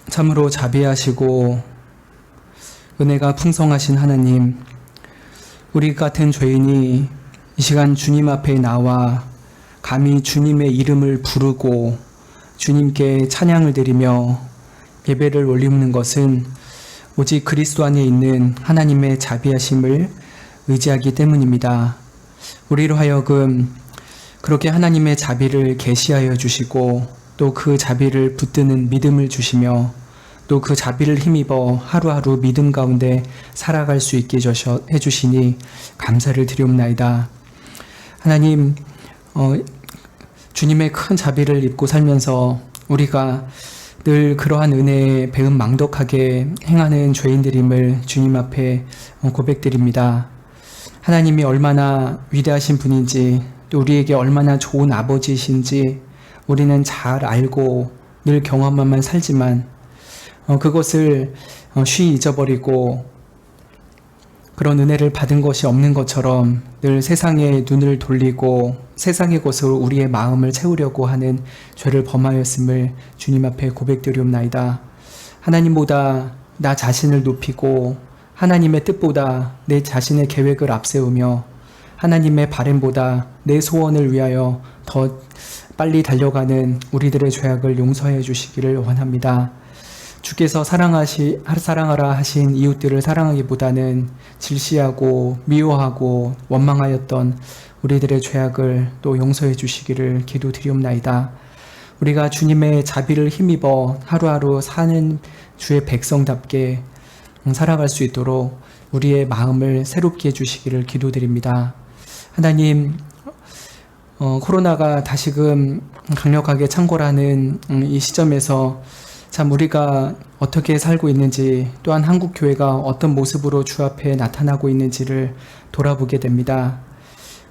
참으로 자비하시고 은혜가 풍성하신 하나님, 우리 같은 죄인이 이 시간 주님 앞에 나와 감히 주님의 이름을 부르고 주님께 찬양을 드리며 예배를 올리는 것은 오직 그리스도 안에 있는 하나님의 자비하심을 의지하기 때문입니다. 우리로 하여금 그렇게 하나님의 자비를 계시하여 주시고 또 그 자비를 붙드는 믿음을 주시며 또 그 자비를 힘입어 하루하루 믿음 가운데 살아갈 수 있게 해주시니 감사를 드리옵나이다. 하나님, 주님의 큰 자비를 입고 살면서 우리가 늘 그러한 은혜에 배은망덕하게 행하는 죄인들임을 주님 앞에 고백드립니다. 하나님이 얼마나 위대하신 분인지 또 우리에게 얼마나 좋은 아버지이신지 우리는 잘 알고 늘 경험만 살지만 그것을 쉬이 잊어버리고 그런 은혜를 받은 것이 없는 것처럼 늘 세상에 눈을 돌리고 세상의 것으로 우리의 마음을 채우려고 하는 죄를 범하였음을 주님 앞에 고백드리옵나이다. 하나님보다 나 자신을 높이고 하나님의 뜻보다 내 자신의 계획을 앞세우며 하나님의 바램보다 내 소원을 위하여 더 빨리 달려가는 우리들의 죄악을 용서해 주시기를 원합니다. 주께서 사랑하라 하신 이웃들을 사랑하기보다는 질시하고 미워하고 원망하였던 우리들의 죄악을 또 용서해 주시기를 기도드리옵나이다. 우리가 주님의 자비를 힘입어 하루하루 사는 주의 백성답게 살아갈 수 있도록 우리의 마음을 새롭게 해주시기를 기도드립니다. 하나님, 코로나가 다시금 강력하게 창궐하는 이 시점에서 참 우리가 어떻게 살고 있는지 또한 한국교회가 어떤 모습으로 주 앞에 나타나고 있는지를 돌아보게 됩니다.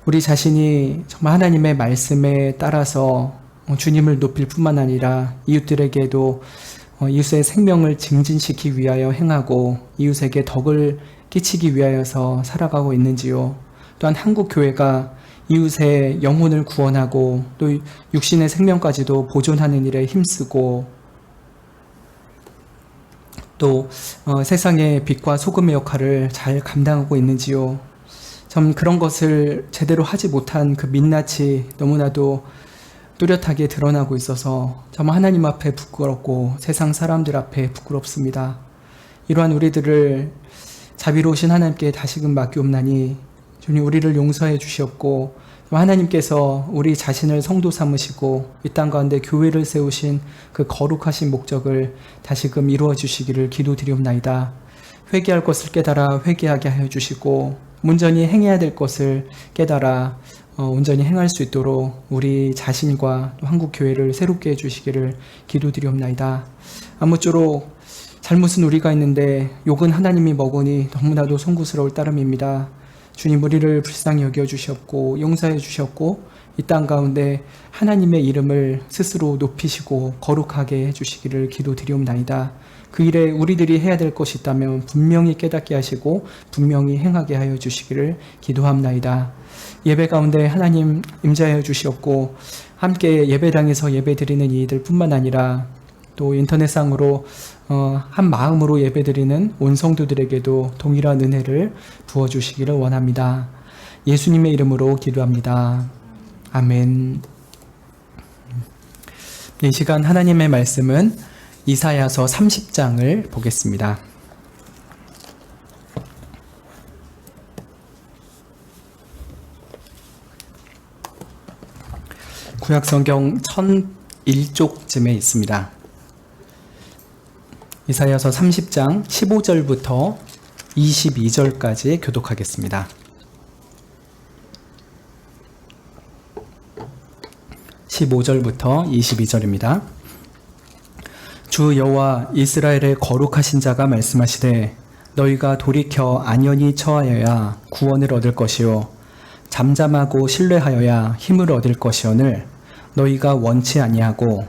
우리 자신이 정말 하나님의 말씀에 따라서 주님을 높일 뿐만 아니라 이웃들에게도 이웃의 생명을 증진시키기 위하여 행하고 이웃에게 덕을 끼치기 위하여서 살아가고 있는지요. 또한 한국교회가 이웃의 영혼을 구원하고 또 육신의 생명까지도 보존하는 일에 힘쓰고 또 세상의 빛과 소금의 역할을 잘 감당하고 있는지요. 참 그런 것을 제대로 하지 못한 그 민낯이 너무나도 뚜렷하게 드러나고 있어서 정말 하나님 앞에 부끄럽고 세상 사람들 앞에 부끄럽습니다. 이러한 우리들을 자비로우신 하나님께 다시금 맡기옵나니 주님, 우리를 용서해 주시옵고 하나님께서 우리 자신을 성도 삼으시고 이 땅 가운데 교회를 세우신 그 거룩하신 목적을 다시금 이루어 주시기를 기도드리옵나이다. 회개할 것을 깨달아 회개하게 하여 주시고 온전히 행해야 될 것을 깨달아 온전히 행할 수 있도록 우리 자신과 또 한국교회를 새롭게 해주시기를 기도드리옵나이다. 아무쪼록 잘못은 우리가 있는데 욕은 하나님이 먹으니 너무나도 송구스러울 따름입니다. 주님, 우리를 불쌍히 여겨주셨고 용서해 주셨고 이 땅 가운데 하나님의 이름을 스스로 높이시고 거룩하게 해주시기를 기도드리옵나이다. 그 일에 우리들이 해야 될 것이 있다면 분명히 깨닫게 하시고 분명히 행하게 하여 주시기를 기도합나이다. 예배 가운데 하나님 임재하여 주시옵고 함께 예배당에서 예배드리는 이들 뿐만 아니라 또 인터넷상으로 한 마음으로 예배드리는 온 성도들에게도 동일한 은혜를 부어주시기를 원합니다. 예수님의 이름으로 기도합니다. 아멘. 이 시간 하나님의 말씀은 이사야서 30장을 보겠습니다. 구약성경 1001쪽쯤에 있습니다. 이사야서 30장 15절부터 22절까지 교독하겠습니다. 15절부터 22절입니다. 주 여호와 이스라엘의 거룩하신 자가 말씀하시되 너희가 돌이켜 안연히 처하여야 구원을 얻을 것이요 잠잠하고 신뢰하여야 힘을 얻을 것이오늘 너희가 원치 아니하고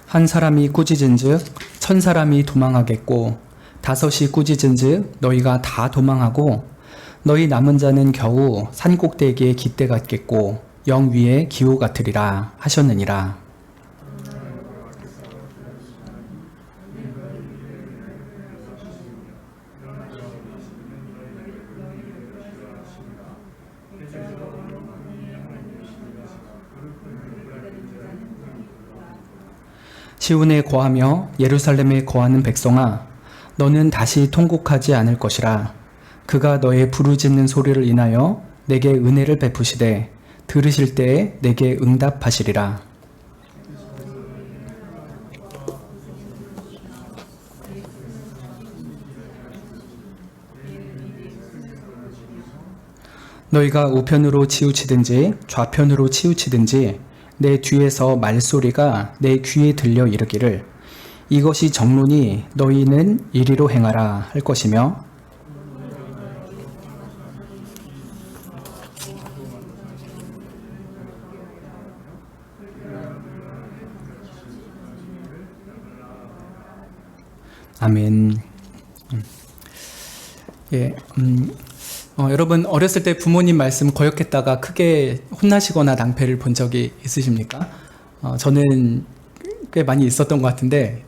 한 사람이 꾸짖은즉 천 사람이 도망하겠고 다섯이 꾸짖은즉 너희가 다 도망하고 너희 남은 자는 겨우 산 꼭대기에 깃대 같겠고 영 위에 기호 같으리라 하셨느니라. 시온에 거하며 예루살렘에 거하는 백성아, 너는 다시 통곡하지 않을 것이라. 그가 너의 부르짖는 소리를 인하여 내게 은혜를 베푸시되 들으실 때에 내게 응답하시리라. 너희가 우편으로 치우치든지 좌편으로 치우치든지 내 뒤에서 말소리가 내 귀에 들려 이르기를 이것이 정론이 너희는 이리로 행하라 할 것이며 아멘. 여러분 어렸을 때 부모님 말씀 거역했다가 크게 혼나시거나 낭패를 본 적이 있으십니까? 저는 꽤 많이 있었던 것 같은데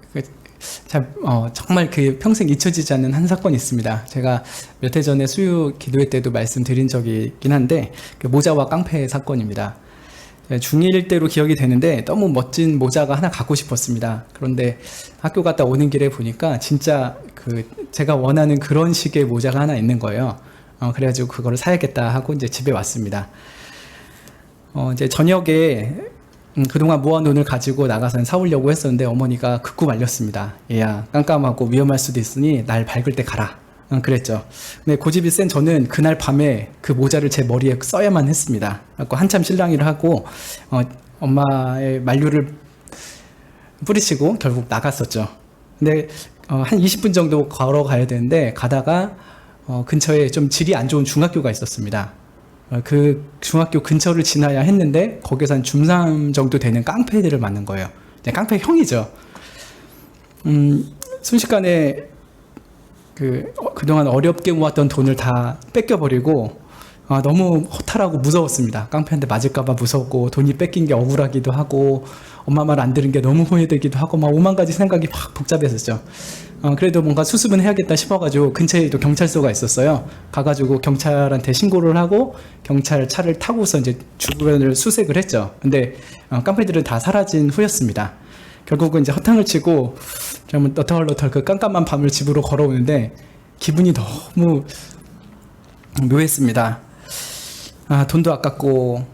정말 그 평생 잊혀지지 않는 한 사건이 있습니다. 제가 몇 해 전에 수요 기도회 때도 말씀드린 적이 있긴 한데 그 모자와 깡패 사건입니다. 중1 때로 기억이 되는데 너무 멋진 모자가 하나 갖고 싶었습니다. 그런데 학교 갔다 오는 길에 보니까 진짜 제가 원하는 그런 식의 모자가 하나 있는 거예요. 그래가지고 그거를 사야겠다 하고 이제 집에 왔습니다. 이제 저녁에 그동안 모아놓은 돈을 가지고 나가서 사오려고 했었는데 어머니가 극구 말렸습니다. 얘야, 깜깜하고 위험할 수도 있으니 날 밝을 때 가라. 그랬죠. 근데 고집이 센 저는 그날 밤에 그 모자를 제 머리에 써야만 했습니다. 그래서 한참 실랑이를 하고 엄마의 만류를 뿌리치고 결국 나갔었죠. 근데 한 20분 정도 걸어가야 되는데 가다가 근처에 좀 질이 안 좋은 중학교가 있었습니다. 그 중학교 근처를 지나야 했는데 거기서 한 중3 정도 되는 깡패들을 만난 거예요. 깡패 형이죠. 순식간에 그동안 어렵게 모았던 돈을 다 뺏겨버리고 너무 허탈하고 무서웠습니다. 깡패한테 맞을까봐 무서웠고 돈이 뺏긴 게 억울하기도 하고 엄마 말 안 들은 게 너무 후회되기도 하고 막 5만 가지 생각이 막 복잡했었죠. 그래도 뭔가 수습은 해야겠다 싶어가지고 근처에 또 경찰서가 있었어요. 가가지고 경찰한테 신고를 하고 경찰 차를 타고서 이제 주변을 수색을 했죠. 근데 깡패들은 다 사라진 후였습니다. 결국은 이제 허탕을 치고 좀 너털너털 그 깜깜한 밤을 집으로 걸어오는데 기분이 너무 묘했습니다. 돈도 아깝고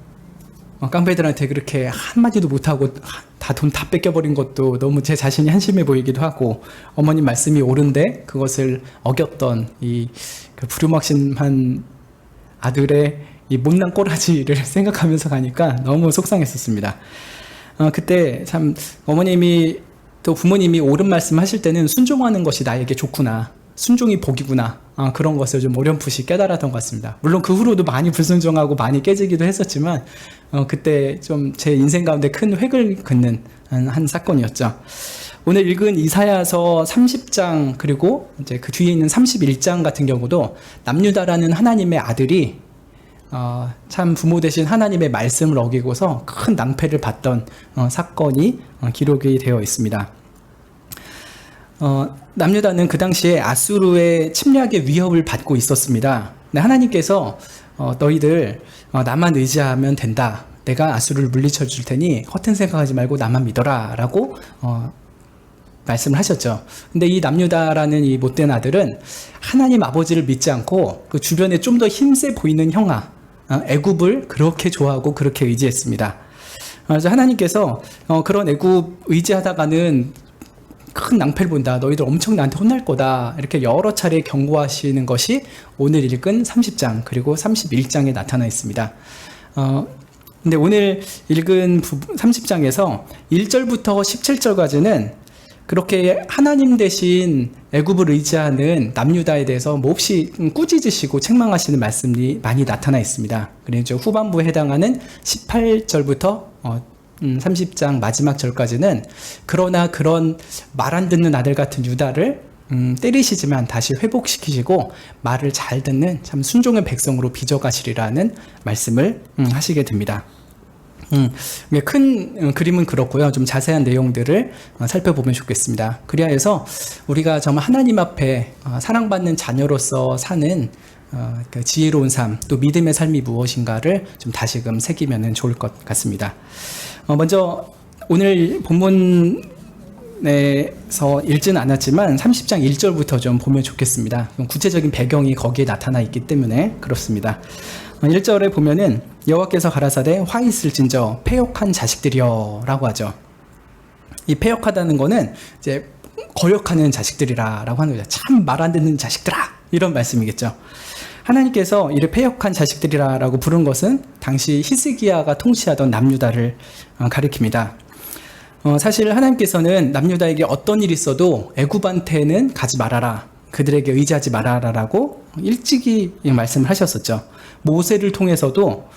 깡패들한테 그렇게 한마디도 못하고 다 돈 다 뺏겨버린 것도 너무 제 자신이 한심해 보이기도 하고 어머님 말씀이 옳은데 그것을 어겼던 그 부류막심한 아들의 이 못난 꼬라지를 생각하면서 가니까 너무 속상했었습니다. 그때 참 어머님이 또 부모님이 옳은 말씀 하실 때는 순종하는 것이 나에게 좋구나, 순종이 복이구나, 그런 것을 좀 어렴풋이 깨달았던 것 같습니다. 물론 그 후로도 많이 불순종하고 많이 깨지기도 했었지만 그때 좀 제 인생 가운데 큰 획을 긋는 한 사건이었죠. 오늘 읽은 이사야서 30장 그리고 이제 그 뒤에 있는 31장 같은 경우도 남유다라는 하나님의 아들이 참 부모 되신 하나님의 말씀을 어기고서 큰 낭패를 봤던 사건이 기록이 되어 있습니다. 남유다는 그 당시에 아수르의 침략의 위협을 받고 있었습니다. 근데 하나님께서 너희들 나만 의지하면 된다. 내가 아수르를 물리쳐 줄 테니 허튼 생각하지 말고 나만 믿어라 라고 말씀을 하셨죠. 근데 이 남유다라는 이 못된 아들은 하나님 아버지를 믿지 않고 그 주변에 좀 더 힘세 보이는 형아 애굽을 그렇게 좋아하고 그렇게 의지했습니다. 그래서 하나님께서 그런 애굽 의지하다가는 큰 낭패를 본다. 너희들 엄청 나한테 혼날 거다. 이렇게 여러 차례 경고하시는 것이 오늘 읽은 30장 그리고 31장에 나타나 있습니다. 근데 오늘 읽은 30장에서 1절부터 17절까지는 그렇게 하나님 대신 애굽을 의지하는 남유다에 대해서 몹시 꾸짖으시고 책망하시는 말씀이 많이 나타나 있습니다. 그래서 후반부에 해당하는 18절부터 30장 마지막 절까지는 그러나 그런 말 안 듣는 아들 같은 유다를 때리시지만 다시 회복시키시고 말을 잘 듣는 참 순종의 백성으로 빚어가시리라는 말씀을 하시게 됩니다. 큰 그림은 그렇고요. 좀 자세한 내용들을 살펴보면 좋겠습니다. 그리하여서 우리가 정말 하나님 앞에 사랑받는 자녀로서 사는 그 지혜로운 삶, 또 믿음의 삶이 무엇인가를 좀 다시금 새기면 좋을 것 같습니다. 먼저 오늘 본문에서 읽지는 않았지만 30장 1절부터 좀 보면 좋겠습니다. 구체적인 배경이 거기에 나타나 있기 때문에 그렇습니다. 1절에 보면은 여호와께서 가라사대 화 있을진저 패역한 자식들이여 라고 하죠. 이 패역하다는 거는 이제 거역하는 자식들이라고 하는 거죠. 참 말 안 듣는 자식들아, 이런 말씀이겠죠. 하나님께서 이를 패역한 자식들이라고 부른 것은 당시 히스기야가 통치하던 남유다를 가리킵니다. 사실 하나님께서는 남유다에게 어떤 일이 있어도 애굽한테는 가지 말아라, 그들에게 의지하지 말아라라고 일찍이 말씀을 하셨었죠. 모세를 통해서도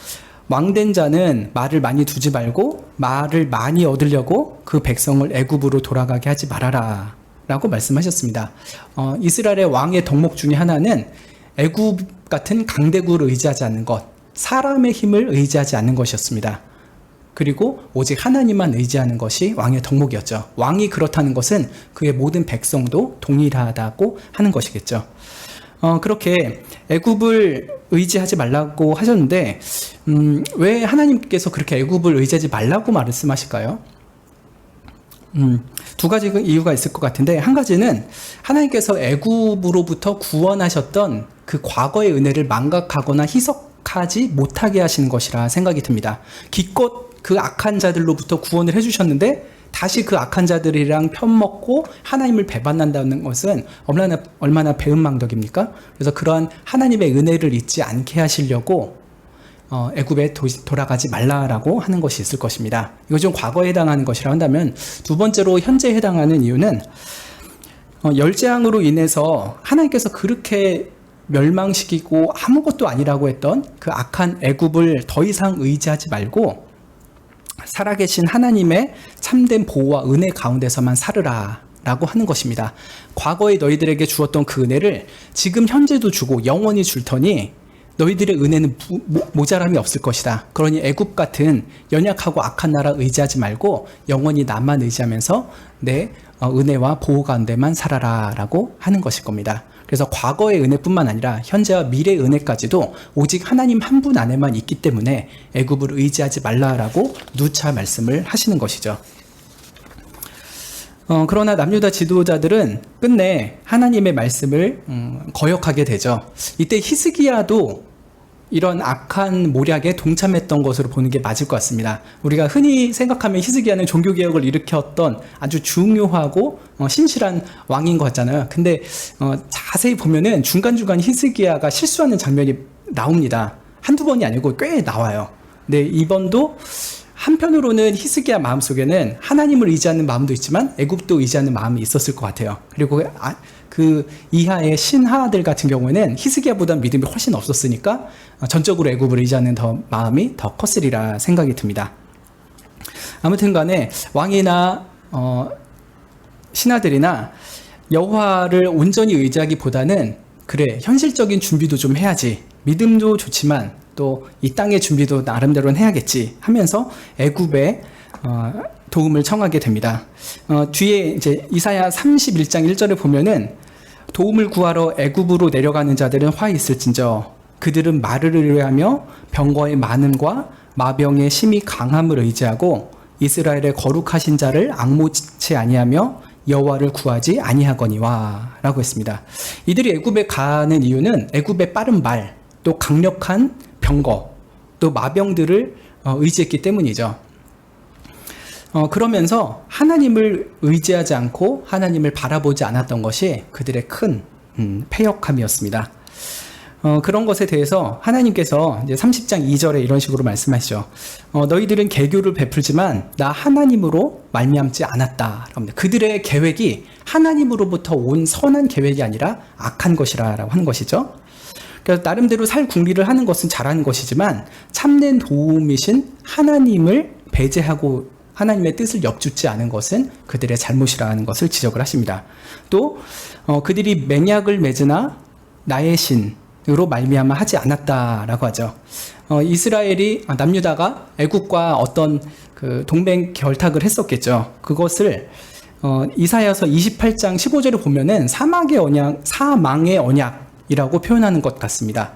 왕된 자는 말을 많이 두지 말고 말을 많이 얻으려고 그 백성을 애굽으로 돌아가게 하지 말아라 라고 말씀하셨습니다. 이스라엘의 왕의 덕목 중에 하나는 애굽 같은 강대국을 의지하지 않는 것, 사람의 힘을 의지하지 않는 것이었습니다. 그리고 오직 하나님만 의지하는 것이 왕의 덕목이었죠. 왕이 그렇다는 것은 그의 모든 백성도 동일하다고 하는 것이겠죠. 그렇게 애굽을 의지하지 말라고 하셨는데 왜 하나님께서 그렇게 애굽을 의지하지 말라고 말씀하실까요? 두 가지 이유가 있을 것 같은데, 한 가지는 하나님께서 애굽으로부터 구원하셨던 그 과거의 은혜를 망각하거나 희석하지 못하게 하시는 것이라 생각이 듭니다. 기껏 그 악한 자들로부터 구원을 해주셨는데 다시 그 악한 자들이랑 편먹고 하나님을 배반한다는 것은 얼마나 배은망덕입니까? 그래서 그러한 하나님의 은혜를 잊지 않게 하시려고 애굽에 돌아가지 말라라고 하는 것이 있을 것입니다. 이거 좀 과거에 해당하는 것이라 한다면, 두 번째로 현재에 해당하는 이유는 열재앙으로 인해서 하나님께서 그렇게 멸망시키고 아무것도 아니라고 했던 그 악한 애굽을 더 이상 의지하지 말고 살아계신 하나님의 참된 보호와 은혜 가운데서만 살으라 라고 하는 것입니다. 과거에 너희들에게 주었던 그 은혜를 지금 현재도 주고 영원히 줄 터니 너희들의 은혜는 모자람이 없을 것이다. 그러니 애굽 같은 연약하고 악한 나라 의지하지 말고 영원히 나만 의지하면서 내 은혜와 보호 가운데만 살아라 라고 하는 것일 겁니다. 그래서 과거의 은혜뿐만 아니라 현재와 미래의 은혜까지도 오직 하나님 한 분 안에만 있기 때문에 애굽을 의지하지 말라라고 누차 말씀을 하시는 것이죠. 그러나 남유다 지도자들은 끝내 하나님의 말씀을 거역하게 되죠. 이때 히스기야도 이런 악한 모략에 동참했던 것으로 보는 게 맞을 것 같습니다. 우리가 흔히 생각하면 히스기야는 종교개혁을 일으켰던 아주 중요하고 신실한 왕인 것 같잖아요. 근데 자세히 보면은 중간중간 히스기야가 실수하는 장면이 나옵니다. 한두 번이 아니고 꽤 나와요. 근데 이번도 한편으로는 히스기야 마음속에는 하나님을 의지하는 마음도 있지만 애굽도 의지하는 마음이 있었을 것 같아요. 그리고 그 이하의 신하들 같은 경우에는 히스기야보다 믿음이 훨씬 없었으니까 전적으로 애굽을 의지하는 마음이 더 컸으리라 생각이 듭니다. 아무튼 간에 왕이나 신하들이나 여호와를 온전히 의지하기보다는 그래, 현실적인 준비도 좀 해야지, 믿음도 좋지만 또 이 땅의 준비도 나름대로는 해야겠지 하면서 애굽에 도움을 청하게 됩니다. 뒤에 이제 이사야 31장 1절에 보면은 도움을 구하러 애굽으로 내려가는 자들은 화 있을진저 그들은 말을 의뢰하며 병거의 많음과 마병의 심히 강함을 의지하고 이스라엘의 거룩하신 자를 앙모치 아니하며 여호와를 구하지 아니하거니와 라고 했습니다. 이들이 애굽에 가는 이유는 애굽의 빠른 말, 또 강력한 병거, 또 마병들을 의지했기 때문이죠. 그러면서 하나님을 의지하지 않고 하나님을 바라보지 않았던 것이 그들의 큰 패역함이었습니다. 그런 것에 대해서 하나님께서 이제 30장 2절에 이런 식으로 말씀하시죠. 너희들은 개교를 베풀지만 나 하나님으로 말미암지 않았다. 그들의 계획이 하나님으로부터 온 선한 계획이 아니라 악한 것이라고 하는 것이죠. 그래서 나름대로 살 궁리를 하는 것은 잘하는 것이지만 참된 도움이신 하나님을 배제하고 하나님의 뜻을 역주지 않은 것은 그들의 잘못이라는 것을 지적을 하십니다. 또 그들이 맹약을 맺으나 나의 신으로 말미암아 하지 않았다라고 하죠. 이스라엘이 남유다가 애굽과 어떤 그 동맹 결탁을 했었겠죠. 그것을 이사야서 28장 15절을 보면은 사망의 언약이라고 표현하는 것 같습니다.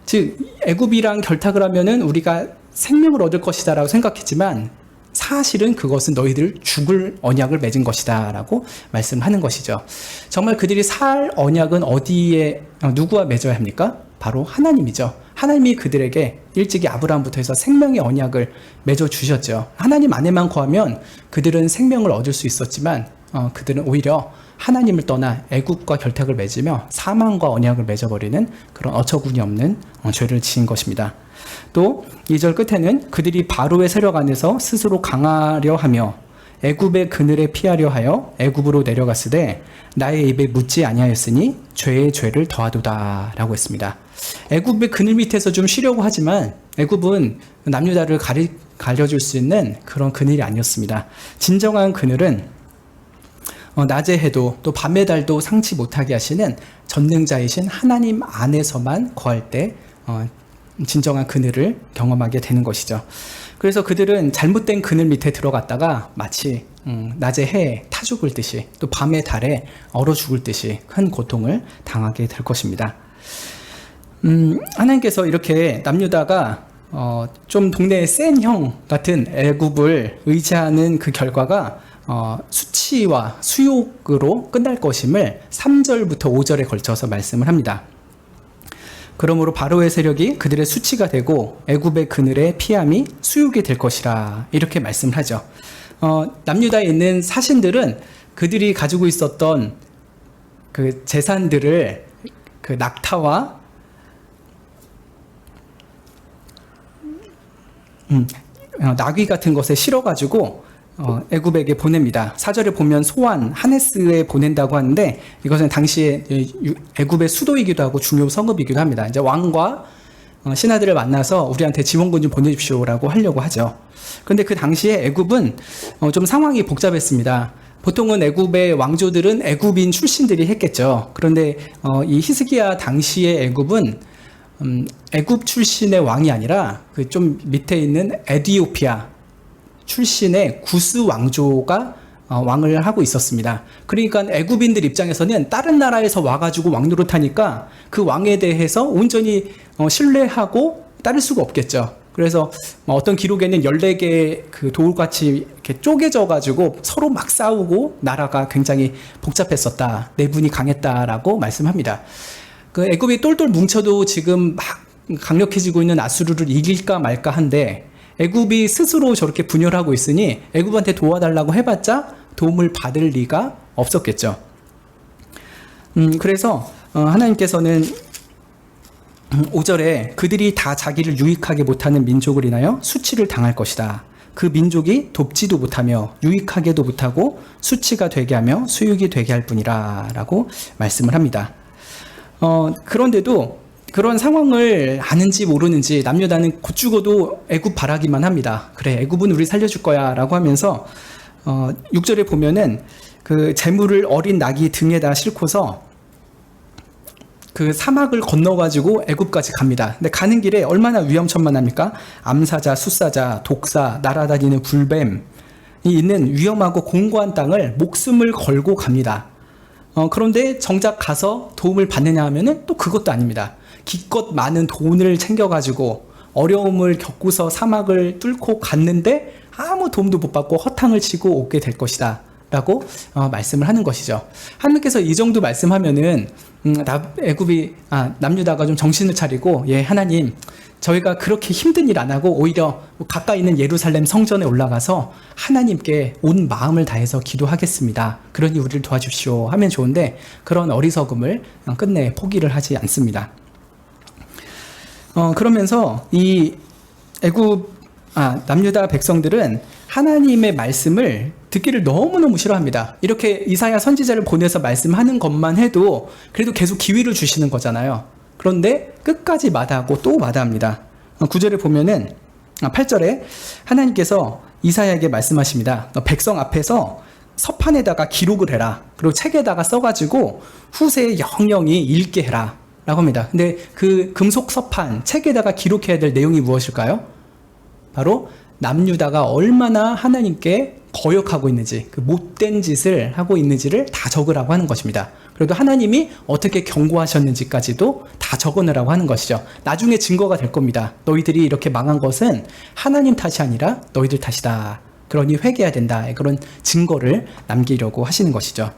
즉 애굽이랑 결탁을 하면은 우리가 생명을 얻을 것이다라고 생각했지만 사실은 그것은 너희들 죽을 언약을 맺은 것이다 라고 말씀하는 것이죠. 정말 그들이 살 언약은 어디에 누구와 맺어야 합니까? 바로 하나님이죠. 하나님이 그들에게 일찍이 아브라함부터 해서 생명의 언약을 맺어 주셨죠. 하나님 안에만 거하면 그들은 생명을 얻을 수 있었지만 그들은 오히려 하나님을 떠나 애굽과 결탁을 맺으며 사망과 언약을 맺어버리는 그런 어처구니 없는 죄를 지은 것입니다. 또 2절 끝에는 그들이 바로의 세력 안에서 스스로 강하려 하며 애굽의 그늘에 피하려 하여 애굽으로 내려갔으되 나의 입에 묻지 아니하였으니 죄의 죄를 더하도다 라고 했습니다. 애굽의 그늘 밑에서 좀 쉬려고 하지만 애굽은 남유다를 가려줄 수 있는 그런 그늘이 아니었습니다. 진정한 그늘은 낮의 해도 또 밤의 달도 상치 못하게 하시는 전능자이신 하나님 안에서만 거할 때 진정한 그늘을 경험하게 되는 것이죠. 그래서 그들은 잘못된 그늘 밑에 들어갔다가 마치 낮의 해에 타 죽을 듯이 또 밤의 달에 얼어 죽을 듯이 큰 고통을 당하게 될 것입니다. 하나님께서 이렇게 남유다가 좀 동네의 센 형 같은 애굽을 의지하는 그 결과가 수치와 수욕으로 끝날 것임을 3절부터 5절에 걸쳐서 말씀을 합니다. 그러므로 바로의 세력이 그들의 수치가 되고 애굽의 그늘에 피함이 수욕이 될 것이라 이렇게 말씀을 하죠. 남유다에 있는 사신들은 그들이 가지고 있었던 그 재산들을 그 낙타와 나귀 같은 것에 실어가지고 애굽에게 보냅니다. 4절에 보면 소안 하네스에 보낸다고 하는데 이것은 당시에 애굽의 수도이기도 하고 중요 성읍이기도 합니다. 이제 왕과 신하들을 만나서 우리한테 지원군 좀 보내주십시오라고 하려고 하죠. 그런데 그 당시에 애굽은 좀 상황이 복잡했습니다. 보통은 애굽의 왕조들은 애굽인 출신들이 했겠죠. 그런데 이 히스기야 당시의 애굽은 애굽 출신의 왕이 아니라 그 좀 밑에 있는 에티오피아 출신의 구스 왕조가 왕을 하고 있었습니다. 그러니까 애굽인들 입장에서는 다른 나라에서 와가지고 왕 노릇하니까 그 왕에 대해서 온전히 신뢰하고 따를 수가 없겠죠. 그래서 어떤 기록에는 14개 그 돌같이 이렇게 쪼개져가지고 서로 막 싸우고 나라가 굉장히 복잡했었다. 내분이 강했다라고 말씀합니다. 그 애굽이 똘똘 뭉쳐도 지금 막 강력해지고 있는 아수르를 이길까 말까 한데 애굽이 스스로 저렇게 분열하고 있으니 애굽한테 도와달라고 해봤자 도움을 받을 리가 없었겠죠. 그래서 하나님께서는 5절에 그들이 다 자기를 유익하게 못하는 민족을 인하여 수치를 당할 것이다. 그 민족이 돕지도 못하며 유익하게도 못하고 수치가 되게 하며 수육이 되게 할 뿐이라 라고 말씀을 합니다. 그런데도 그런 상황을 아는지 모르는지 남유다는 곧 죽어도 애굽 바라기만 합니다. 그래, 애굽은 우리 살려줄 거야 라고 하면서 6절에 보면은 그 재물을 어린 낙이 등에다 싣고서 그 사막을 건너가지고 애굽까지 갑니다. 근데 가는 길에 얼마나 위험천만합니까? 암사자, 숫사자, 독사, 날아다니는 굴뱀이 있는 위험하고 공고한 땅을 목숨을 걸고 갑니다. 그런데 정작 가서 도움을 받느냐 하면은 또 그것도 아닙니다. 기껏 많은 돈을 챙겨가지고 어려움을 겪고서 사막을 뚫고 갔는데 아무 도움도 못 받고 허탕을 치고 오게 될 것이다 라고 말씀을 하는 것이죠. 하나님께서 이 정도 말씀하면은 남유다가 좀 정신을 차리고 하나님 저희가 그렇게 힘든 일 안 하고 오히려 가까이 있는 예루살렘 성전에 올라가서 하나님께 온 마음을 다해서 기도하겠습니다. 그러니 우리를 도와주시오 하면 좋은데 그런 어리석음을 끝내 포기를 하지 않습니다. 그러면서 이 남유다 백성들은 하나님의 말씀을 듣기를 너무너무 싫어합니다. 이렇게 이사야 선지자를 보내서 말씀하는 것만 해도 그래도 계속 기회를 주시는 거잖아요. 그런데 끝까지 마다하고 또 마다합니다. 9절에 보면은 8절에 하나님께서 이사야에게 말씀하십니다. 너 백성 앞에서 서판에다가 기록을 해라. 그리고 책에다가 써가지고 후세에 영영이 읽게 해라. 라고 합니다. 근데 그 금속 서판, 책에다가 기록해야 될 내용이 무엇일까요? 바로 남유다가 얼마나 하나님께 거역하고 있는지, 그 못된 짓을 하고 있는지를 다 적으라고 하는 것입니다. 그래도 하나님이 어떻게 경고하셨는지까지도 다 적어내라고 하는 것이죠. 나중에 증거가 될 겁니다. 너희들이 이렇게 망한 것은 하나님 탓이 아니라 너희들 탓이다. 그러니 회개해야 된다. 그런 증거를 남기려고 하시는 것이죠.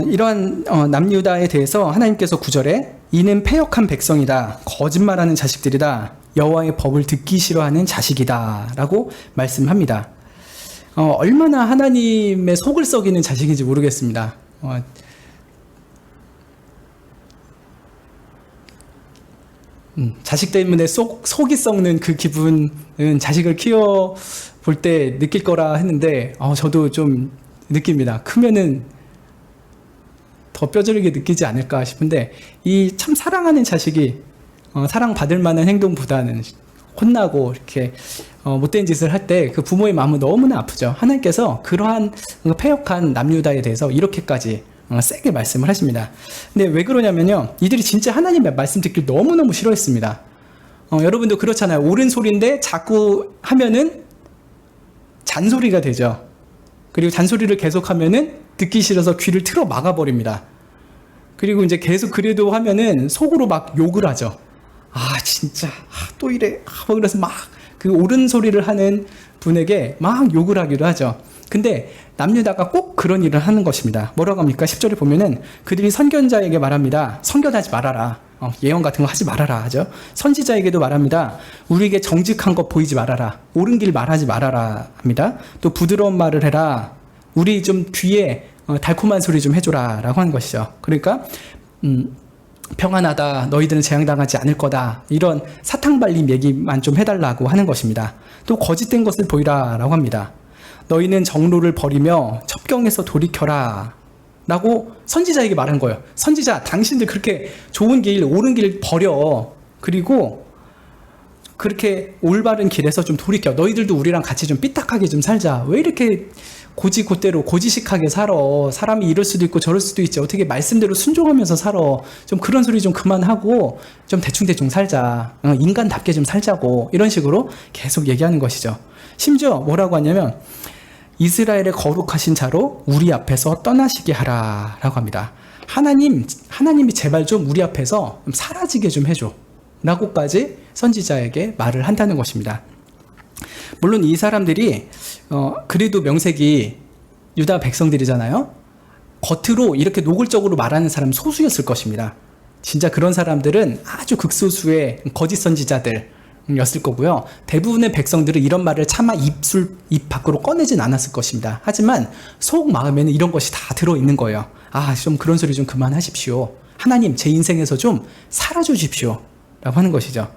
이러한 남유다에 대해서 하나님께서 9절에 이는 패역한 백성이다. 거짓말하는 자식들이다. 여호와의 법을 듣기 싫어하는 자식이다. 라고 말씀합니다. 얼마나 하나님의 속을 썩이는 자식인지 모르겠습니다. 자식 때문에 속이 썩는 그 기분은 자식을 키워볼 때 느낄 거라 했는데 저도 좀 느낍니다. 크면은 더 뼈저리게 느끼지 않을까 싶은데 이 참 사랑하는 자식이 사랑받을 만한 행동보다는 혼나고 이렇게 못된 짓을 할 때 그 부모의 마음은 너무나 아프죠. 하나님께서 그러한 패역한 남유다에 대해서 이렇게까지 세게 말씀을 하십니다. 근데 왜 그러냐면요, 이들이 진짜 하나님의 말씀 듣길 너무너무 싫어했습니다. 여러분도 그렇잖아요. 옳은 소리인데 자꾸 하면은 잔소리가 되죠. 그리고 잔소리를 계속하면은 듣기 싫어서 귀를 틀어 막아버립니다. 그리고 이제 계속 그래도 하면은 속으로 막 욕을 하죠. 진짜 또 이래. 그래서 막 그 옳은 소리를 하는 분에게 막 욕을 하기도 하죠. 근데 남유다가 꼭 그런 일을 하는 것입니다. 뭐라고 합니까? 10절에 보면은 그들이 선견자에게 말합니다. 선견하지 말아라. 예언 같은 거 하지 말아라 하죠. 선지자에게도 말합니다. 우리에게 정직한 것 보이지 말아라. 옳은 길 말하지 말아라 합니다. 또 부드러운 말을 해라. 우리 좀 귀에 달콤한 소리 좀 해줘라 라고 하는 것이죠. 그러니까 평안하다, 너희들은 재앙당하지 않을 거다, 이런 사탕발림 얘기만 좀 해달라고 하는 것입니다. 또 거짓된 것을 보이라 라고 합니다. 너희는 정로를 버리며 첩경에서 돌이켜라 라고 선지자에게 말한 거예요. 선지자, 당신들 그렇게 좋은 길, 옳은 길 버려. 그리고 그렇게 올바른 길에서 좀 돌이켜. 너희들도 우리랑 같이 좀 삐딱하게 좀 살자. 왜 이렇게 고지고대로 고지식하게 살아. 사람이 이럴 수도 있고 저럴 수도 있지. 어떻게 말씀대로 순종하면서 살아. 좀 그런 소리 좀 그만하고 좀 대충대충 살자. 인간답게 좀 살자고. 이런 식으로 계속 얘기하는 것이죠. 심지어 뭐라고 하냐면 이스라엘의 거룩하신 자로 우리 앞에서 떠나시게 하라 라고 합니다. 하나님이 제발 좀 우리 앞에서 좀 사라지게 좀 해줘 라고까지 선지자에게 말을 한다는 것입니다. 물론 이 사람들이 그래도 명색이 유다 백성들이잖아요. 겉으로 이렇게 노골적으로 말하는 사람 소수였을 것입니다. 진짜 그런 사람들은 아주 극소수의 거짓 선지자들이었을 거고요. 대부분의 백성들은 이런 말을 차마 입 밖으로 꺼내진 않았을 것입니다. 하지만 속 마음에는 이런 것이 다 들어있는 거예요. 좀 그런 소리 좀 그만하십시오. 하나님, 제 인생에서 좀 사라져주십시오 라고 하는 것이죠.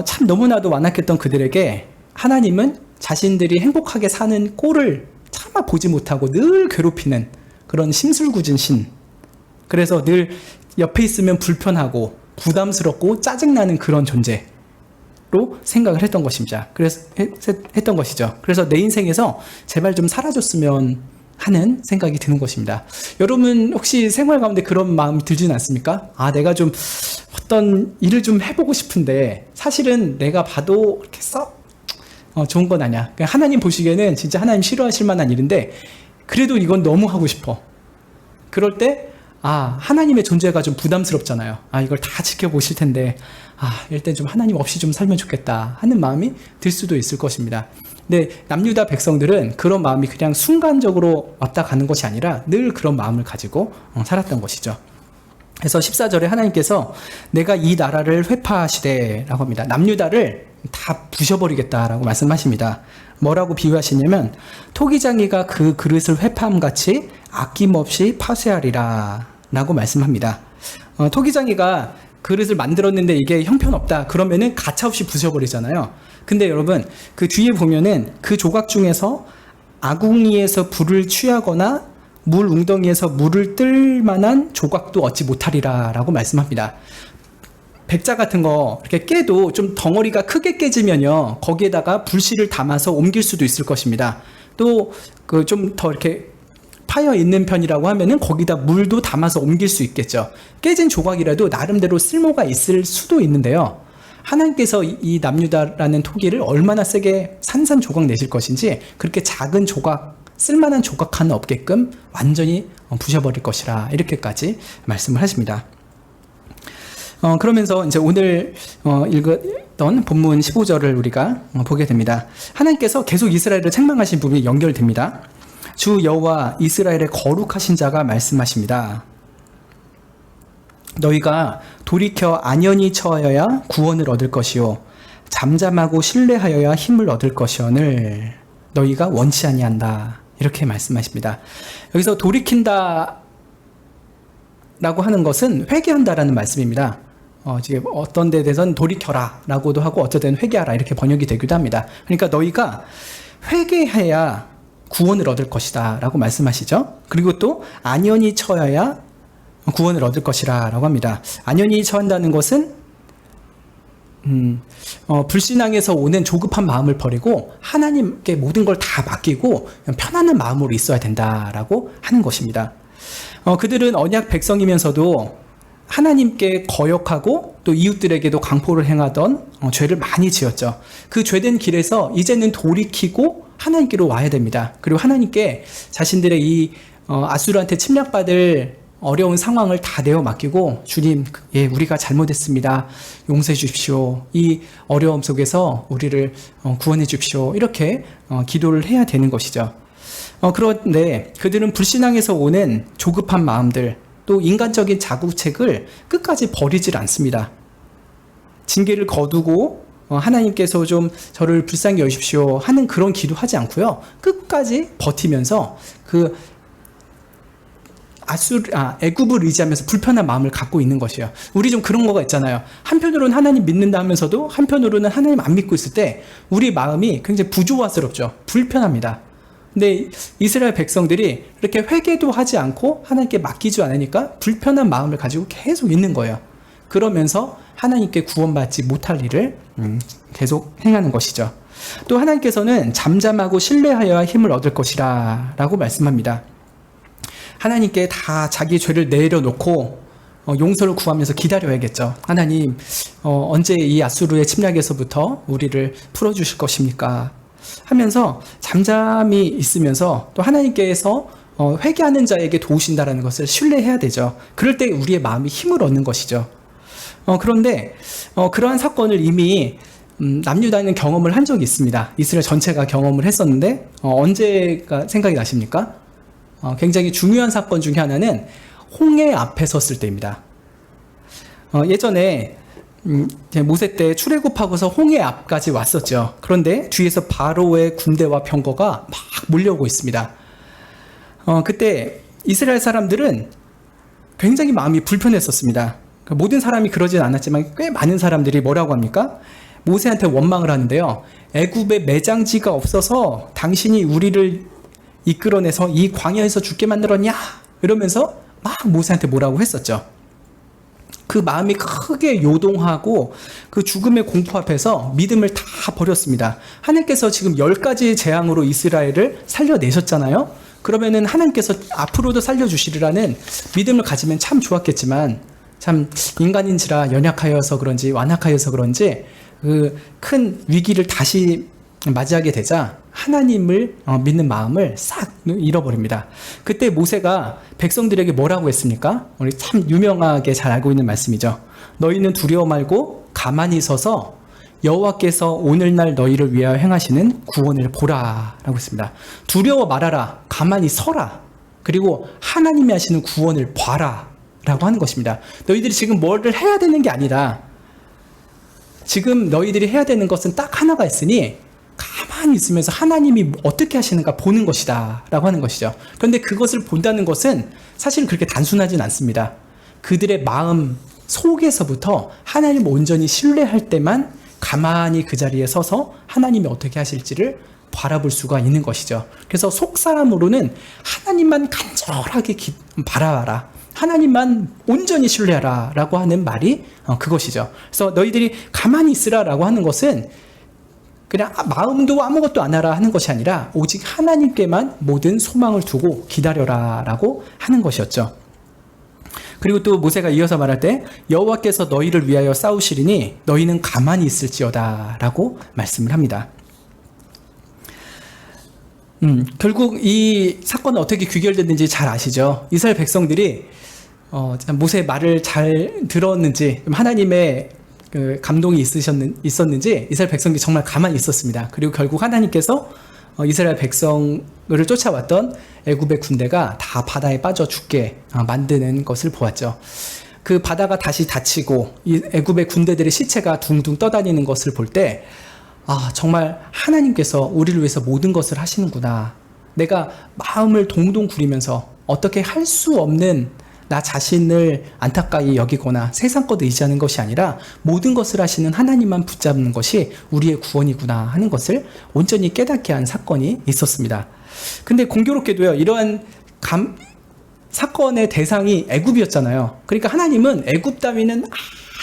참 너무나도 완악했던 그들에게 하나님은 자신들이 행복하게 사는 꼴을 차마 보지 못하고 늘 괴롭히는 그런 심술궂은 신, 그래서 늘 옆에 있으면 불편하고 부담스럽고 짜증나는 그런 존재로 생각을 했던 것입니다. 그래서 했던 것이죠. 그래서 내 인생에서 제발 좀 사라졌으면 하는 생각이 드는 것입니다. 여러분 혹시 생활 가운데 그런 마음이 들지는 않습니까? 내가 좀 어떤 일을 좀 해보고 싶은데 사실은 내가 봐도 이렇게 썩 좋은 건 아니야. 하나님 보시기에는 진짜 하나님 싫어하실 만한 일인데 그래도 이건 너무 하고 싶어. 그럴 때 하나님의 존재가 좀 부담스럽잖아요. 이걸 다 지켜보실 텐데 일단 좀 하나님 없이 좀 살면 좋겠다 하는 마음이 들 수도 있을 것입니다. 근데 남유다 백성들은 그런 마음이 그냥 순간적으로 왔다 가는 것이 아니라 늘 그런 마음을 가지고 살았던 것이죠. 그래서 14절에 하나님께서 내가 이 나라를 회파하시되 라고 합니다. 남유다를 다 부셔버리겠다라고 말씀하십니다. 뭐라고 비유하시냐면 토기장이가 그 그릇을 회파함같이 아낌없이 파쇄하리라 라고 말씀합니다. 토기장이가 그릇을 만들었는데 이게 형편없다 그러면은 가차없이 부셔버리잖아요. 근데 여러분 그 뒤에 보면은 그 조각 중에서 아궁이에서 불을 취하거나 물 웅덩이에서 물을 뜰 만한 조각도 얻지 못하리라 라고 말씀합니다. 백자 같은 거 이렇게 깨도 좀 덩어리가 크게 깨지면요 거기에다가 불씨를 담아서 옮길 수도 있을 것입니다. 또 그 좀 더 이렇게 파여 있는 편이라고 하면은 거기다 물도 담아서 옮길 수 있겠죠. 깨진 조각이라도 나름대로 쓸모가 있을 수도 있는데요. 하나님께서 이 남유다라는 토기를 얼마나 세게 산산조각 내실 것인지 그렇게 작은 조각, 쓸만한 조각 하나 없게끔 완전히 부셔버릴 것이라 이렇게까지 말씀을 하십니다. 그러면서 이제 오늘 읽었던 본문 15절을 우리가 보게 됩니다. 하나님께서 계속 이스라엘을 책망하신 부분이 연결됩니다. 주 여호와 이스라엘의 거룩하신 자가 말씀하십니다. 너희가 돌이켜 안연히 처하여야 구원을 얻을 것이요 잠잠하고 신뢰하여야 힘을 얻을 것이오늘 너희가 원치 아니한다. 이렇게 말씀하십니다. 여기서 돌이킨다 라고 하는 것은 회개한다라는 말씀입니다. 지금 어떤 데 대해서는 돌이켜라 라고도 하고 어떤 데는 회개하라 이렇게 번역이 되기도 합니다. 그러니까 너희가 회개해야 구원을 얻을 것이다 라고 말씀하시죠. 그리고 또 안연히 처해야 구원을 얻을 것이라 라고 합니다. 안연히 처한다는 것은 불신앙에서 오는 조급한 마음을 버리고 하나님께 모든 걸 다 맡기고 편안한 마음으로 있어야 된다라고 하는 것입니다. 그들은 언약 백성이면서도 하나님께 거역하고 또 이웃들에게도 강포를 행하던 죄를 많이 지었죠. 그 죄된 길에서 이제는 돌이키고 하나님께로 와야 됩니다. 그리고 하나님께 자신들의 이 아수르한테 침략받을 어려운 상황을 다 내어 맡기고 주님, 예, 우리가 잘못했습니다. 용서해 주십시오. 이 어려움 속에서 우리를 구원해 주십시오. 이렇게 기도를 해야 되는 것이죠. 그런데 그들은 불신앙에서 오는 조급한 마음들, 또 인간적인 자구책을 끝까지 버리질 않습니다. 징계를 거두고 하나님께서 좀 저를 불쌍히 여십시오 하는 그런 기도하지 않고요. 끝까지 버티면서 그 애굽을 의지하면서 불편한 마음을 갖고 있는 것이에요. 우리 좀 그런 거가 있잖아요. 한편으로는 하나님 믿는다 하면서도 한편으로는 하나님 안 믿고 있을 때 우리 마음이 굉장히 부조화스럽죠. 불편합니다. 근데 이스라엘 백성들이 이렇게 회개도 하지 않고 하나님께 맡기지 않으니까 불편한 마음을 가지고 계속 있는 거예요. 그러면서 하나님께 구원받지 못할 일을 계속 행하는 것이죠. 또 하나님께서는 잠잠하고 신뢰하여야 힘을 얻을 것이라 라고 말씀합니다. 하나님께 다 자기 죄를 내려놓고 용서를 구하면서 기다려야겠죠. 하나님, 언제 이 아수르의 침략에서부터 우리를 풀어주실 것입니까? 하면서 잠잠히 있으면서 또 하나님께서 회개하는 자에게 도우신다라는 것을 신뢰해야 되죠. 그럴 때 우리의 마음이 힘을 얻는 것이죠. 그런데 그러한 사건을 이미 남유다는 경험을 한 적이 있습니다. 이스라엘 전체가 경험을 했었는데 언제가 생각이 나십니까? 굉장히 중요한 사건 중에 하나는 홍해 앞에 섰을 때입니다. 예전에 모세 때 출애굽하고서 홍해 앞까지 왔었죠. 그런데 뒤에서 바로의 군대와 병거가 막 몰려오고 있습니다. 그때 이스라엘 사람들은 굉장히 마음이 불편했었습니다. 모든 사람이 그러진 않았지만 꽤 많은 사람들이 뭐라고 합니까? 모세한테 원망을 하는데요. 애굽에 매장지가 없어서 당신이 우리를 이끌어내서 이 광야에서 죽게 만들었냐? 이러면서 막 모세한테 뭐라고 했었죠. 그 마음이 크게 요동하고 그 죽음의 공포 앞에서 믿음을 다 버렸습니다. 하나님께서 지금 10가지의 재앙으로 이스라엘을 살려내셨잖아요. 그러면은 하나님께서 앞으로도 살려주시리라는 믿음을 가지면 참 좋았겠지만 참 인간인지라 연약하여서 그런지 완악하여서 그런지 그 큰 위기를 다시 맞이하게 되자 하나님을 믿는 마음을 싹 잃어버립니다. 그때 모세가 백성들에게 뭐라고 했습니까? 우리 참 유명하게 잘 알고 있는 말씀이죠. 너희는 두려워 말고 가만히 서서 여호와께서 오늘날 너희를 위하여 행하시는 구원을 보라 라고 했습니다. 두려워 말아라, 가만히 서라, 그리고 하나님이 하시는 구원을 봐라 라고 하는 것입니다. 너희들이 지금 뭐를 해야 되는 게 아니라 지금 너희들이 해야 되는 것은 딱 하나가 있으니 가만히 있으면서 하나님이 어떻게 하시는가 보는 것이다 라고 하는 것이죠. 그런데 그것을 본다는 것은 사실 그렇게 단순하진 않습니다. 그들의 마음 속에서부터 하나님을 온전히 신뢰할 때만 가만히 그 자리에 서서 하나님이 어떻게 하실지를 바라볼 수가 있는 것이죠. 그래서 속사람으로는 하나님만 간절하게 바라봐라, 하나님만 온전히 신뢰하라 라고 하는 말이 그것이죠. 그래서 너희들이 가만히 있으라 라고 하는 것은 그냥 마음도 아무것도 안 하라 하는 것이 아니라 오직 하나님께만 모든 소망을 두고 기다려라 라고 하는 것이었죠. 그리고 또 모세가 이어서 말할 때 여호와께서 너희를 위하여 싸우시리니 너희는 가만히 있을지어다 라고 말씀을 합니다. 결국 이 사건은 어떻게 귀결됐는지 잘 아시죠? 이스라엘 백성들이 모세의 말을 잘 들었는지 하나님의 그 감동이 있었는지 이스라엘 백성들이 정말 가만히 있었습니다. 그리고 결국 하나님께서 이스라엘 백성을 쫓아왔던 애굽의 군대가 다 바다에 빠져 죽게 만드는 것을 보았죠. 그 바다가 다시 닫히고 이 애굽의 군대들의 시체가 둥둥 떠다니는 것을 볼 때 정말 하나님께서 우리를 위해서 모든 것을 하시는구나. 내가 마음을 동동 구리면서 어떻게 할 수 없는 나 자신을 안타까이 여기거나 세상 것 의지하는 것이 아니라 모든 것을 하시는 하나님만 붙잡는 것이 우리의 구원이구나 하는 것을 온전히 깨닫게 한 사건이 있었습니다. 근데 공교롭게도요, 이러한 사건의 대상이 애굽이었잖아요. 그러니까 하나님은 애굽 따위는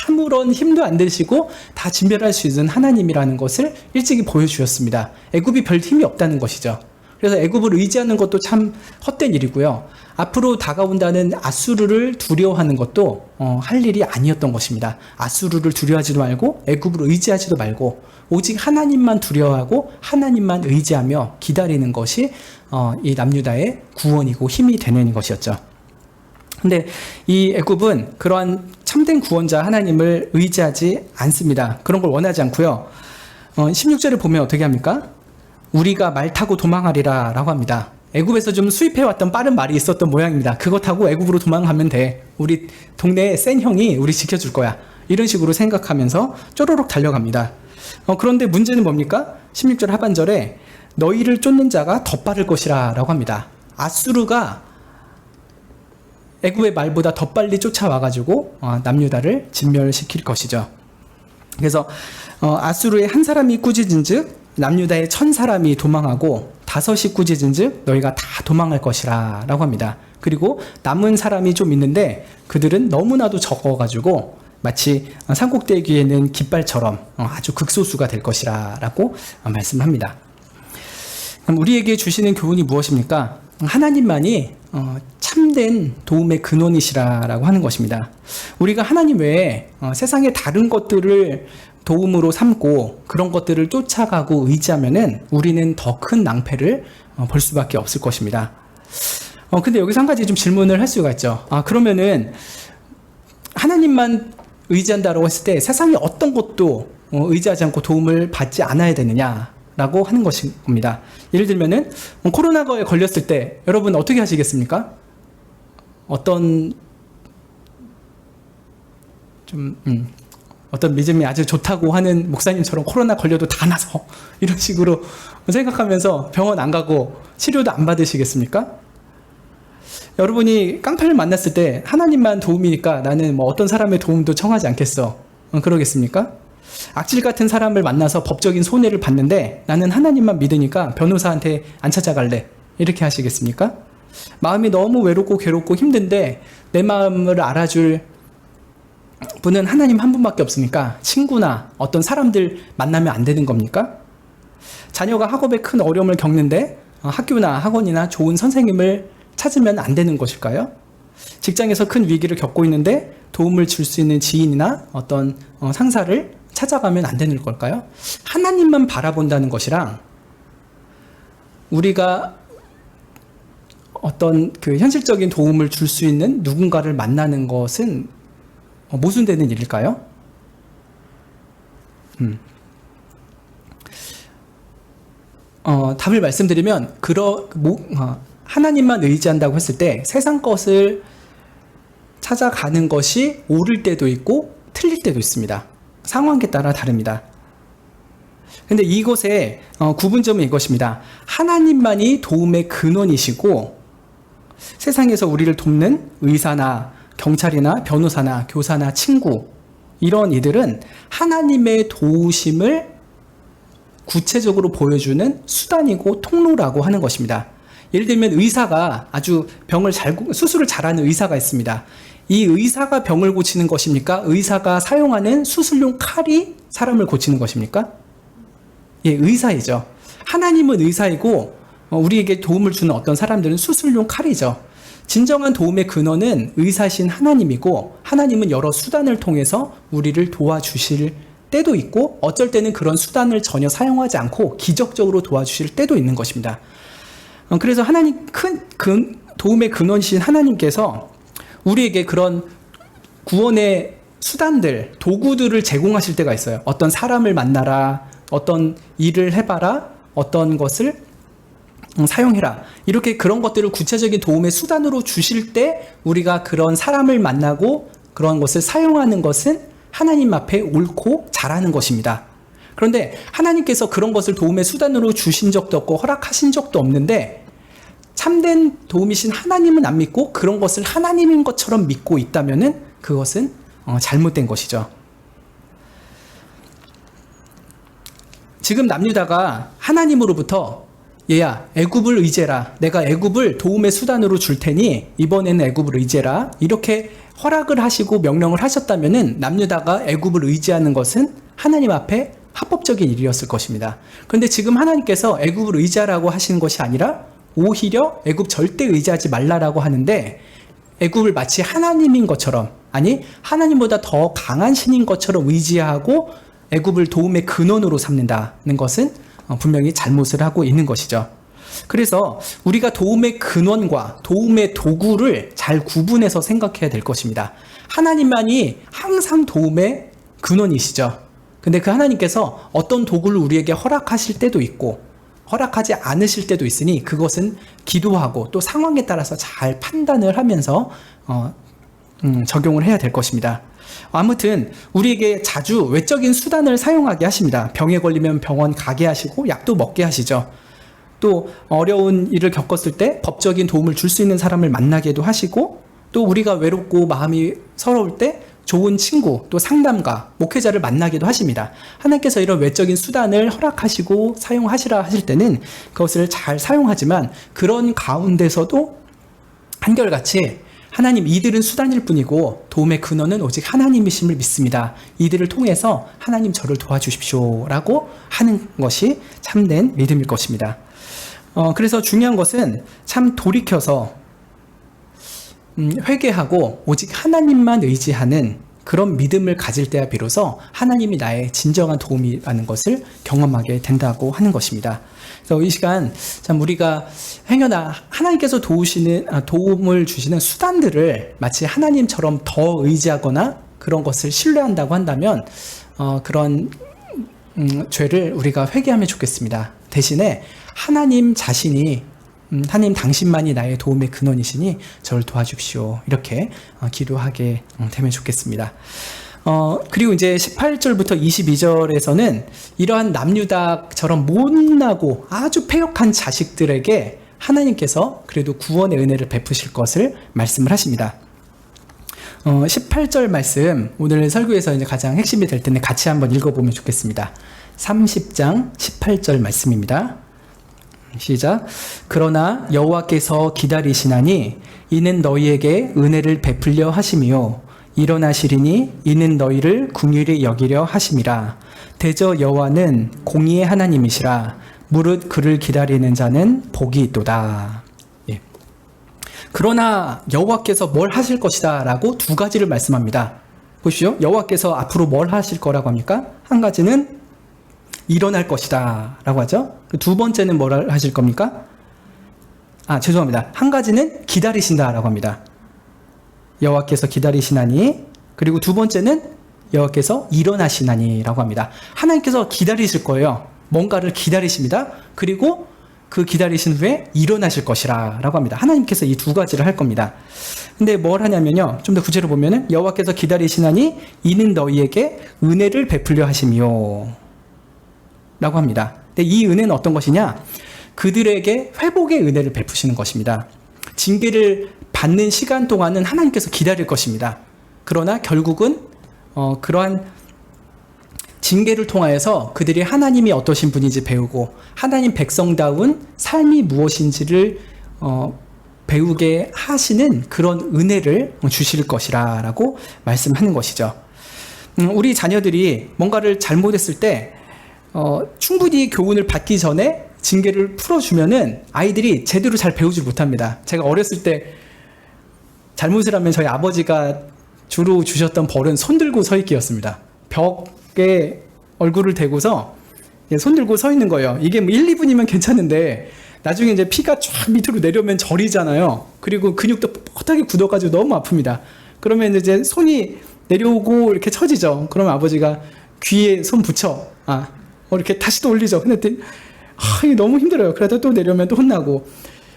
아무런 힘도 안 드시고 다 진멸할 수 있는 하나님이라는 것을 일찍이 보여주셨습니다. 애굽이 별 힘이 없다는 것이죠. 그래서 애굽을 의지하는 것도 참 헛된 일이고요. 앞으로 다가온다는 아수르를 두려워하는 것도 할 일이 아니었던 것입니다. 아수르를 두려워하지도 말고 애굽을 의지하지도 말고 오직 하나님만 두려워하고 하나님만 의지하며 기다리는 것이 이 남유다의 구원이고 힘이 되는 것이었죠. 근데 이 애굽은 그러한 참된 구원자 하나님을 의지하지 않습니다. 그런 걸 원하지 않고요. 16절을 보면 어떻게 합니까? 우리가 말 타고 도망하리라 라고 합니다. 애굽에서 좀 수입해왔던 빠른 말이 있었던 모양입니다. 그거 타고 애굽으로 도망가면 돼. 우리 동네에 센 형이 우리 지켜줄 거야. 이런 식으로 생각하면서 쪼로록 달려갑니다. 그런데 문제는 뭡니까? 16절 하반절에 너희를 쫓는 자가 더 빠를 것이라 라고 합니다. 아수르가 애굽의 말보다 더 빨리 쫓아와가지고 남유다를 진멸시킬 것이죠. 그래서 아수르의 한 사람이 꾸짖은 즉 남유다의 1000사람이 도망하고 5이 꾸짖은 즉 너희가 다 도망할 것이라 라고 합니다. 그리고 남은 사람이 좀 있는데 그들은 너무나도 적어가지고 마치 산꼭대기에는 깃발처럼 아주 극소수가 될 것이라 라고 말씀합니다. 그럼 우리에게 주시는 교훈이 무엇입니까? 하나님만이 참된 도움의 근원이시라라고 하는 것입니다. 우리가 하나님 외에 세상의 다른 것들을 도움으로 삼고 그런 것들을 쫓아가고 의지하면은 우리는 더 큰 낭패를 볼 수밖에 없을 것입니다. 근데 여기서 한 가지 좀 질문을 할 수가 있죠. 그러면은 하나님만 의지한다라고 했을 때 세상의 어떤 것도 의지하지 않고 도움을 받지 않아야 되느냐라고 하는 것입니다. 예를 들면은 코로나에 걸렸을 때 여러분 어떻게 하시겠습니까? 어떤 믿음이 아주 좋다고 하는 목사님처럼 코로나 걸려도 다 나서 이런 식으로 생각하면서 병원 안 가고 치료도 안 받으시겠습니까? 여러분이 깡패를 만났을 때 하나님만 도움이니까 나는 어떤 사람의 도움도 청하지 않겠어. 그러겠습니까? 악질 같은 사람을 만나서 법적인 손해를 받는데 나는 하나님만 믿으니까 변호사한테 안 찾아갈래. 이렇게 하시겠습니까? 마음이 너무 외롭고 괴롭고 힘든데 내 마음을 알아줄 분은 하나님 한 분밖에 없으니까 친구나 어떤 사람들 만나면 안 되는 겁니까? 자녀가 학업에 큰 어려움을 겪는데 학교나 학원이나 좋은 선생님을 찾으면 안 되는 것일까요? 직장에서 큰 위기를 겪고 있는데 도움을 줄 수 있는 지인이나 어떤 상사를 찾아가면 안 되는 걸까요? 하나님만 바라본다는 것이랑 우리가 어떤 그 현실적인 도움을 줄 수 있는 누군가를 만나는 것은 모순되는 일일까요? 답을 말씀드리면 하나님만 의지한다고 했을 때 세상 것을 찾아가는 것이 옳을 때도 있고 틀릴 때도 있습니다. 상황에 따라 다릅니다. 근데 이것의 구분점은 이것입니다. 하나님만이 도움의 근원이시고 세상에서 우리를 돕는 의사나 경찰이나 변호사나 교사나 친구 이런 이들은 하나님의 도우심을 구체적으로 보여주는 수단이고 통로라고 하는 것입니다. 예를 들면 의사가 아주 수술을 잘하는 의사가 있습니다. 이 의사가 병을 고치는 것입니까? 의사가 사용하는 수술용 칼이 사람을 고치는 것입니까? 예, 의사이죠. 하나님은 의사이고 우리에게 도움을 주는 어떤 사람들은 수술용 칼이죠. 진정한 도움의 근원은 의사신 하나님이고 하나님은 여러 수단을 통해서 우리를 도와주실 때도 있고 어쩔 때는 그런 수단을 전혀 사용하지 않고 기적적으로 도와주실 때도 있는 것입니다. 그래서 하나님 도움의 근원이신 하나님께서 우리에게 그런 구원의 수단들, 도구들을 제공하실 때가 있어요. 어떤 사람을 만나라, 어떤 일을 해봐라, 어떤 것을 사용해라. 이렇게 그런 것들을 구체적인 도움의 수단으로 주실 때 우리가 그런 사람을 만나고 그런 것을 사용하는 것은 하나님 앞에 옳고 잘하는 것입니다. 그런데 하나님께서 그런 것을 도움의 수단으로 주신 적도 없고 허락하신 적도 없는데 참된 도움이신 하나님은 안 믿고 그런 것을 하나님인 것처럼 믿고 있다면은 그것은 잘못된 것이죠. 지금 남유다가 하나님으로부터 얘야 애굽을 의지해라. 내가 애굽을 도움의 수단으로 줄 테니 이번에는 애굽을 의지해라. 이렇게 허락을 하시고 명령을 하셨다면은 남유다가 애굽을 의지하는 것은 하나님 앞에 합법적인 일이었을 것입니다. 그런데 지금 하나님께서 애굽을 의지하라고 하시는 것이 아니라 오히려 애굽 절대 의지하지 말라라고 하는데 애굽을 마치 하나님인 것처럼, 아니 하나님보다 더 강한 신인 것처럼 의지하고 애굽을 도움의 근원으로 삼는다는 것은 분명히 잘못을 하고 있는 것이죠. 그래서 우리가 도움의 근원과 도움의 도구를 잘 구분해서 생각해야 될 것입니다. 하나님만이 항상 도움의 근원이시죠. 근데 그 하나님께서 어떤 도구를 우리에게 허락하실 때도 있고 허락하지 않으실 때도 있으니 그것은 기도하고 또 상황에 따라서 잘 판단을 하면서 적용을 해야 될 것입니다. 아무튼 우리에게 자주 외적인 수단을 사용하게 하십니다. 병에 걸리면 병원 가게 하시고 약도 먹게 하시죠. 또 어려운 일을 겪었을 때 법적인 도움을 줄 수 있는 사람을 만나게도 하시고 또 우리가 외롭고 마음이 서러울 때 좋은 친구 또 상담가, 목회자를 만나기도 하십니다. 하나님께서 이런 외적인 수단을 허락하시고 사용하시라 하실 때는 그것을 잘 사용하지만 그런 가운데서도 한결같이 하나님 이들은 수단일 뿐이고 도움의 근원은 오직 하나님이심을 믿습니다. 이들을 통해서 하나님 저를 도와주십시오 라고 하는 것이 참된 믿음일 것입니다. 그래서 중요한 것은 참 돌이켜서 회개하고 오직 하나님만 의지하는 그런 믿음을 가질 때야 비로소 하나님이 나의 진정한 도움이라는 것을 경험하게 된다고 하는 것입니다. 그래서 이 시간 참 우리가 행여나 하나님께서 도움을 주시는 수단들을 마치 하나님처럼 더 의지하거나 그런 것을 신뢰한다고 한다면 그런 죄를 우리가 회개하면 좋겠습니다. 대신에 하나님 자신이 하나님 당신만이 나의 도움의 근원이시니 저를 도와주십시오. 이렇게 기도하게 되면 좋겠습니다. 그리고 이제 18절부터 22절에서는 이러한 남유다처럼 못나고 아주 패역한 자식들에게 하나님께서 그래도 구원의 은혜를 베푸실 것을 말씀을 하십니다. 18절 말씀, 오늘 설교에서 이제 가장 핵심이 될 텐데 같이 한번 읽어보면 좋겠습니다. 30장 18절 말씀입니다. 시작. 그러나 여호와께서 기다리시나니 이는 너희에게 은혜를 베풀려 하심이요 일어나시리니 이는 너희를 긍휼히 여기려 하심이라. 대저 여호와는 공의의 하나님이시라. 무릇 그를 기다리는 자는 복이 있도다. 예. 그러나 여호와께서 뭘 하실 것이다 라고 두 가지를 말씀합니다. 보시죠. 여호와께서 앞으로 뭘 하실 거라고 합니까? 한 가지는 일어날 것이다 라고 하죠. 두 번째는 뭘 하실 겁니까? 죄송합니다. 한 가지는 기다리신다 라고 합니다. 여호와께서 기다리시나니, 그리고 두 번째는 여호와께서 일어나시나니 라고 합니다. 하나님께서 기다리실 거예요. 뭔가를 기다리십니다. 그리고 그 기다리신 후에 일어나실 것이라 라고 합니다. 하나님께서 이 두 가지를 할 겁니다. 근데 뭘 하냐면요, 좀 더 구체로 보면은 여호와께서 기다리시나니 이는 너희에게 은혜를 베풀려 하심이요 라고 합니다. 근데 이 은혜는 어떤 것이냐? 그들에게 회복의 은혜를 베푸시는 것입니다. 징계를 받는 시간 동안은 하나님께서 기다릴 것입니다. 그러나 결국은 그러한 징계를 통하여서 그들이 하나님이 어떠신 분인지 배우고 하나님 백성다운 삶이 무엇인지를 배우게 하시는 그런 은혜를 주실 것이라 라고 말씀하는 것이죠. 우리 자녀들이 뭔가를 잘못했을 때 충분히 교훈을 받기 전에 징계를 풀어주면은 아이들이 제대로 잘 배우지 못합니다. 제가 어렸을 때 잘못을 하면 저희 아버지가 주로 주셨던 벌은 손 들고 서 있기였습니다. 벽에 얼굴을 대고서 손 들고 서 있는 거예요. 이게 뭐 1, 2분이면 괜찮은데 나중에 이제 피가 쫙 밑으로 내려오면 저리잖아요. 그리고 근육도 뻣뻣하게 굳어가지고 너무 아픕니다. 그러면 이제 손이 내려오고 이렇게 처지죠. 그러면 아버지가 귀에 손 붙여. 이렇게 다시 또 올리죠. 근데 이게 너무 힘들어요. 그러다 또 내려오면 또 혼나고.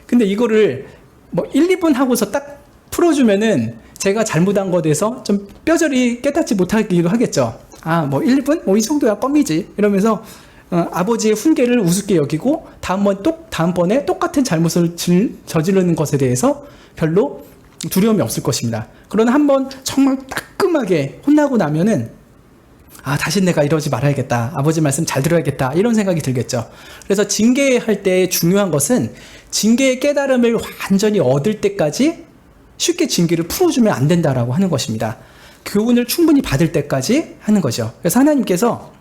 근데 이거를 뭐 1, 2분 하고서 딱 풀어주면은 제가 잘못한 것에 대해서 좀 뼈저리 깨닫지 못하기도 하겠죠. 뭐 1, 2분? 이 정도야 껌이지. 이러면서 아버지의 훈계를 우습게 여기고 다음번에 똑같은 잘못을 저지르는 것에 대해서 별로 두려움이 없을 것입니다. 그러나 한번 정말 따끔하게 혼나고 나면은 다시 내가 이러지 말아야겠다. 아버지 말씀 잘 들어야겠다. 이런 생각이 들겠죠. 그래서 징계할 때 중요한 것은 징계의 깨달음을 완전히 얻을 때까지 쉽게 징계를 풀어주면 안 된다라고 하는 것입니다. 교훈을 충분히 받을 때까지 하는 거죠. 그래서 하나님께서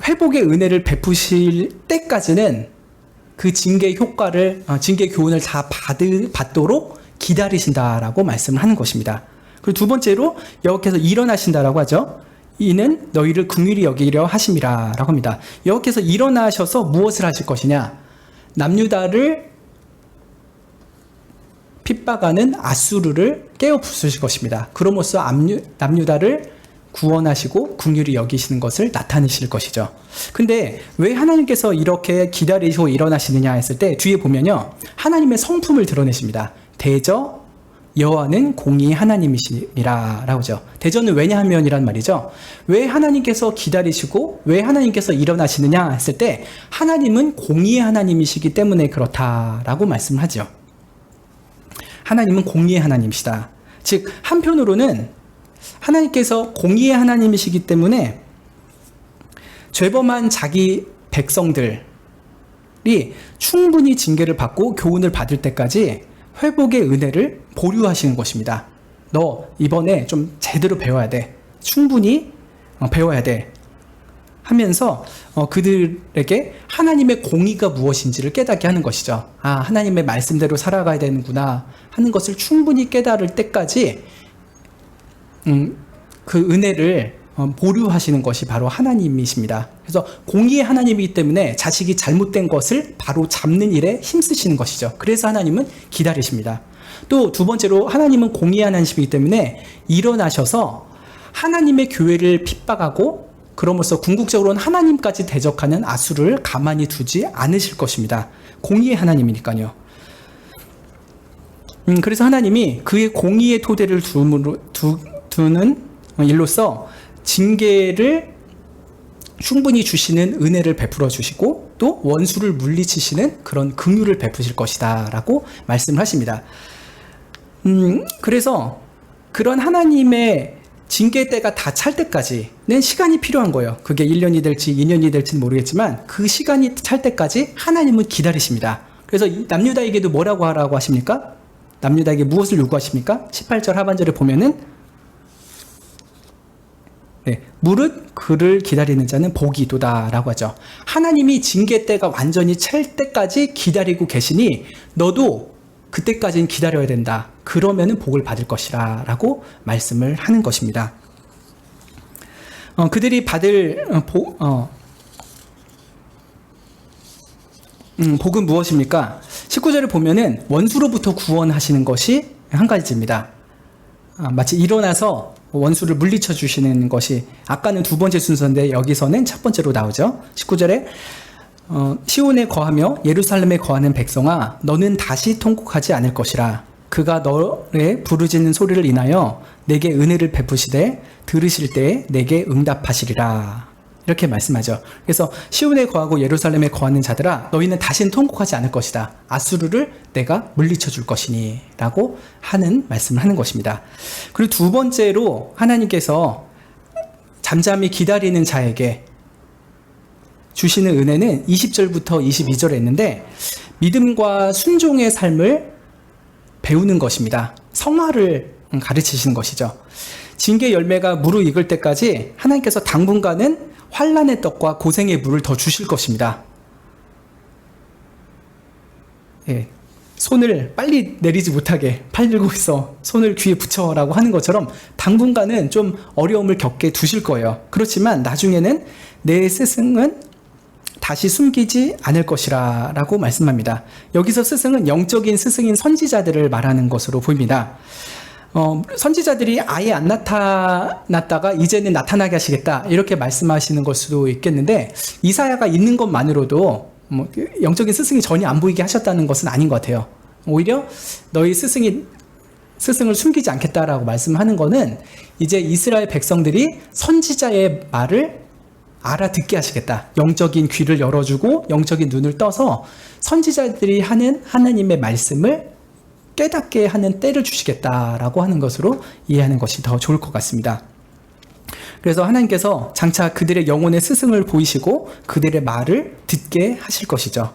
회복의 은혜를 베푸실 때까지는 그 징계의 효과를, 징계의 교훈을 다 받도록 기다리신다라고 말씀을 하는 것입니다. 그리고 두 번째로 여호와께서 일어나신다라고 하죠. 이는 너희를 긍휼히 여기려 하심이라 라고 합니다. 여호와께서 일어나셔서 무엇을 하실 것이냐? 남유다를 핍박하는 아수르를 깨어 부수실 것입니다. 그럼으로써 남유다를 구원하시고 긍휼히 여기시는 것을 나타내실 것이죠. 근데 왜 하나님께서 이렇게 기다리시고 일어나시느냐 했을 때 뒤에 보면요, 하나님의 성품을 드러내십니다. 대저 여호와는 공의의 하나님이시니라 라고 하죠. 대저는 왜냐하면이란 말이죠. 왜 하나님께서 기다리시고 왜 하나님께서 일어나시느냐 했을 때 하나님은 공의의 하나님이시기 때문에 그렇다라고 말씀을 하죠. 하나님은 공의의 하나님이시다. 즉 한편으로는 하나님께서 공의의 하나님이시기 때문에 죄범한 자기 백성들이 충분히 징계를 받고 교훈을 받을 때까지 회복의 은혜를 보류하시는 것입니다. 너 이번에 좀 제대로 배워야 돼. 충분히 배워야 돼. 하면서 그들에게 하나님의 공의가 무엇인지를 깨닫게 하는 것이죠. 하나님의 말씀대로 살아가야 되는구나 하는 것을 충분히 깨달을 때까지 그 은혜를 보류하시는 것이 바로 하나님이십니다. 그래서 공의의 하나님이기 때문에 자식이 잘못된 것을 바로 잡는 일에 힘쓰시는 것이죠. 그래서 하나님은 기다리십니다. 또 두 번째로 하나님은 공의의 하나님이시기 때문에 일어나셔서 하나님의 교회를 핍박하고 그러면서 궁극적으로는 하나님까지 대적하는 아수를 가만히 두지 않으실 것입니다. 공의의 하나님이니까요. 그래서 하나님이 그의 공의의 토대를 두는 일로서 징계를 충분히 주시는 은혜를 베풀어 주시고 또 원수를 물리치시는 그런 긍휼을 베푸실 것이다 라고 말씀을 하십니다. 그래서 그런 하나님의 징계 때가 다 찰 때까지는 시간이 필요한 거예요. 그게 1년이 될지 2년이 될지는 모르겠지만 그 시간이 찰 때까지 하나님은 기다리십니다. 그래서 남유다에게도 뭐라고 하라고 하십니까? 남유다에게 무엇을 요구하십니까? 18절 하반절에 보면은 무릇 그를 기다리는 자는 복이 있도다 라고 하죠. 하나님이 징계 때가 완전히 찰 때까지 기다리고 계시니 너도 그때까지는 기다려야 된다. 그러면은 복을 받을 것이라 라고 말씀을 하는 것입니다. 그들이 받을 복은 무엇입니까? 19절에 보면은 원수로부터 구원하시는 것이 한 가지입니다. 마치 일어나서 원수를 물리쳐 주시는 것이 아까는 두 번째 순서인데 여기서는 첫 번째로 나오죠. 19절에 시온에 거하며 예루살렘에 거하는 백성아 너는 다시 통곡하지 않을 것이라. 그가 너의 부르짖는 소리를 인하여 내게 은혜를 베푸시되 들으실 때에 내게 응답하시리라. 이렇게 말씀하죠. 그래서 시온에 거하고 예루살렘에 거하는 자들아 너희는 다시는 통곡하지 않을 것이다. 아수르를 내가 물리쳐 줄 것이니 라고 하는 말씀을 하는 것입니다. 그리고 두 번째로 하나님께서 잠잠히 기다리는 자에게 주시는 은혜는 20절부터 22절에 있는데 믿음과 순종의 삶을 배우는 것입니다. 성화를 가르치시는 것이죠. 징계 열매가 무르익을 때까지 하나님께서 당분간은 환난의 떡과 고생의 물을 더 주실 것입니다. 예, 손을 빨리 내리지 못하게 팔 들고 있어 손을 귀에 붙여라고 하는 것처럼 당분간은 좀 어려움을 겪게 두실 거예요. 그렇지만 나중에는 내 스승은 다시 숨기지 않을 것이라 라고 말씀합니다. 여기서 스승은 영적인 스승인 선지자들을 말하는 것으로 보입니다. 선지자들이 아예 안 나타났다가 이제는 나타나게 하시겠다 이렇게 말씀하시는 걸 수도 있겠는데, 이사야가 있는 것만으로도 영적인 스승이 전혀 안 보이게 하셨다는 것은 아닌 것 같아요. 오히려 너희 스승을 숨기지 않겠다라고 말씀하는 것은 이제 이스라엘 백성들이 선지자의 말을 알아듣게 하시겠다. 영적인 귀를 열어주고 영적인 눈을 떠서 선지자들이 하는 하나님의 말씀을 깨닫게 하는 때를 주시겠다라고 하는 것으로 이해하는 것이 더 좋을 것 같습니다. 그래서 하나님께서 장차 그들의 영혼의 스승을 보이시고 그들의 말을 듣게 하실 것이죠.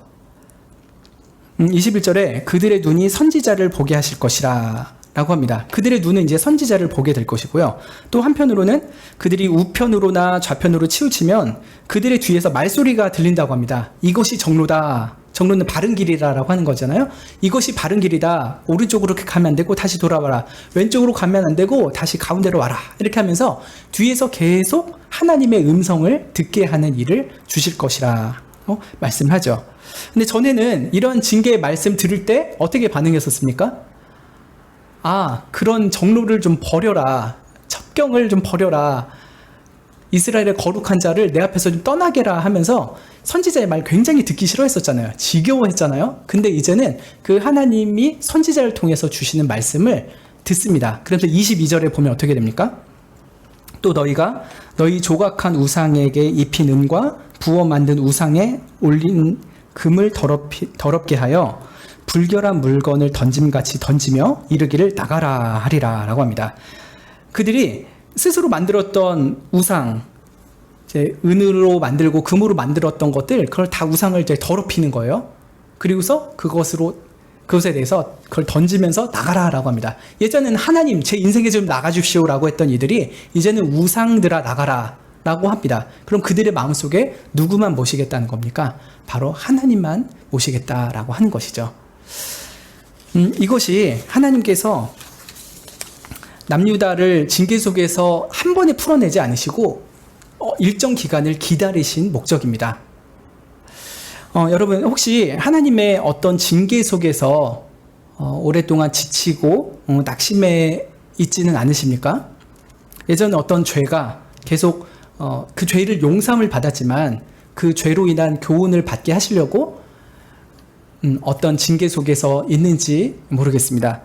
21절에 그들의 눈이 선지자를 보게 하실 것이라 라고 합니다. 그들의 눈은 이제 선지자를 보게 될 것이고요. 또 한편으로는 그들이 우편으로나 좌편으로 치우치면 그들의 뒤에서 말소리가 들린다고 합니다. 이것이 정로다. 정로는 바른 길이라고 하는 거잖아요. 이것이 바른 길이다. 오른쪽으로 가면 안 되고 다시 돌아와라. 왼쪽으로 가면 안 되고 다시 가운데로 와라. 이렇게 하면서 뒤에서 계속 하나님의 음성을 듣게 하는 일을 주실 것이라 말씀을 하죠. 근데 전에는 이런 징계의 말씀 들을 때 어떻게 반응했었습니까? 그런 정로를 좀 버려라. 첩경을 좀 버려라. 이스라엘의 거룩한 자를 내 앞에서 좀 떠나게라 하면서 선지자의 말 굉장히 듣기 싫어했었잖아요. 지겨워했잖아요. 근데 이제는 그 하나님이 선지자를 통해서 주시는 말씀을 듣습니다. 그래서 22절에 보면 어떻게 됩니까? 또 너희가 너희 조각한 우상에게 입힌 은과 부어 만든 우상에 올린 금을 더럽게 하여 불결한 물건을 던짐같이 던지며 이르기를 나가라 하리라 라고 합니다. 그들이 스스로 만들었던 우상, 이제 은으로 만들고 금으로 만들었던 것들, 그걸 다 우상을 이제 더럽히는 거예요. 그리고서 그것에 대해서 그걸 던지면서 나가라 라고 합니다. 예전에는 하나님 제 인생에 좀 나가주시오 라고 했던 이들이 이제는 우상들아 나가라 라고 합니다. 그럼 그들의 마음속에 누구만 모시겠다는 겁니까? 바로 하나님만 모시겠다라고 하는 것이죠. 이것이 하나님께서 남유다를 징계 속에서 한 번에 풀어내지 않으시고 일정 기간을 기다리신 목적입니다. 여러분 혹시 하나님의 어떤 징계 속에서 오랫동안 지치고 낙심해 있지는 않으십니까? 예전에 어떤 죄가 계속 그 죄를 용서를 받았지만 그 죄로 인한 교훈을 받게 하시려고 어떤 징계 속에서 있는지 모르겠습니다.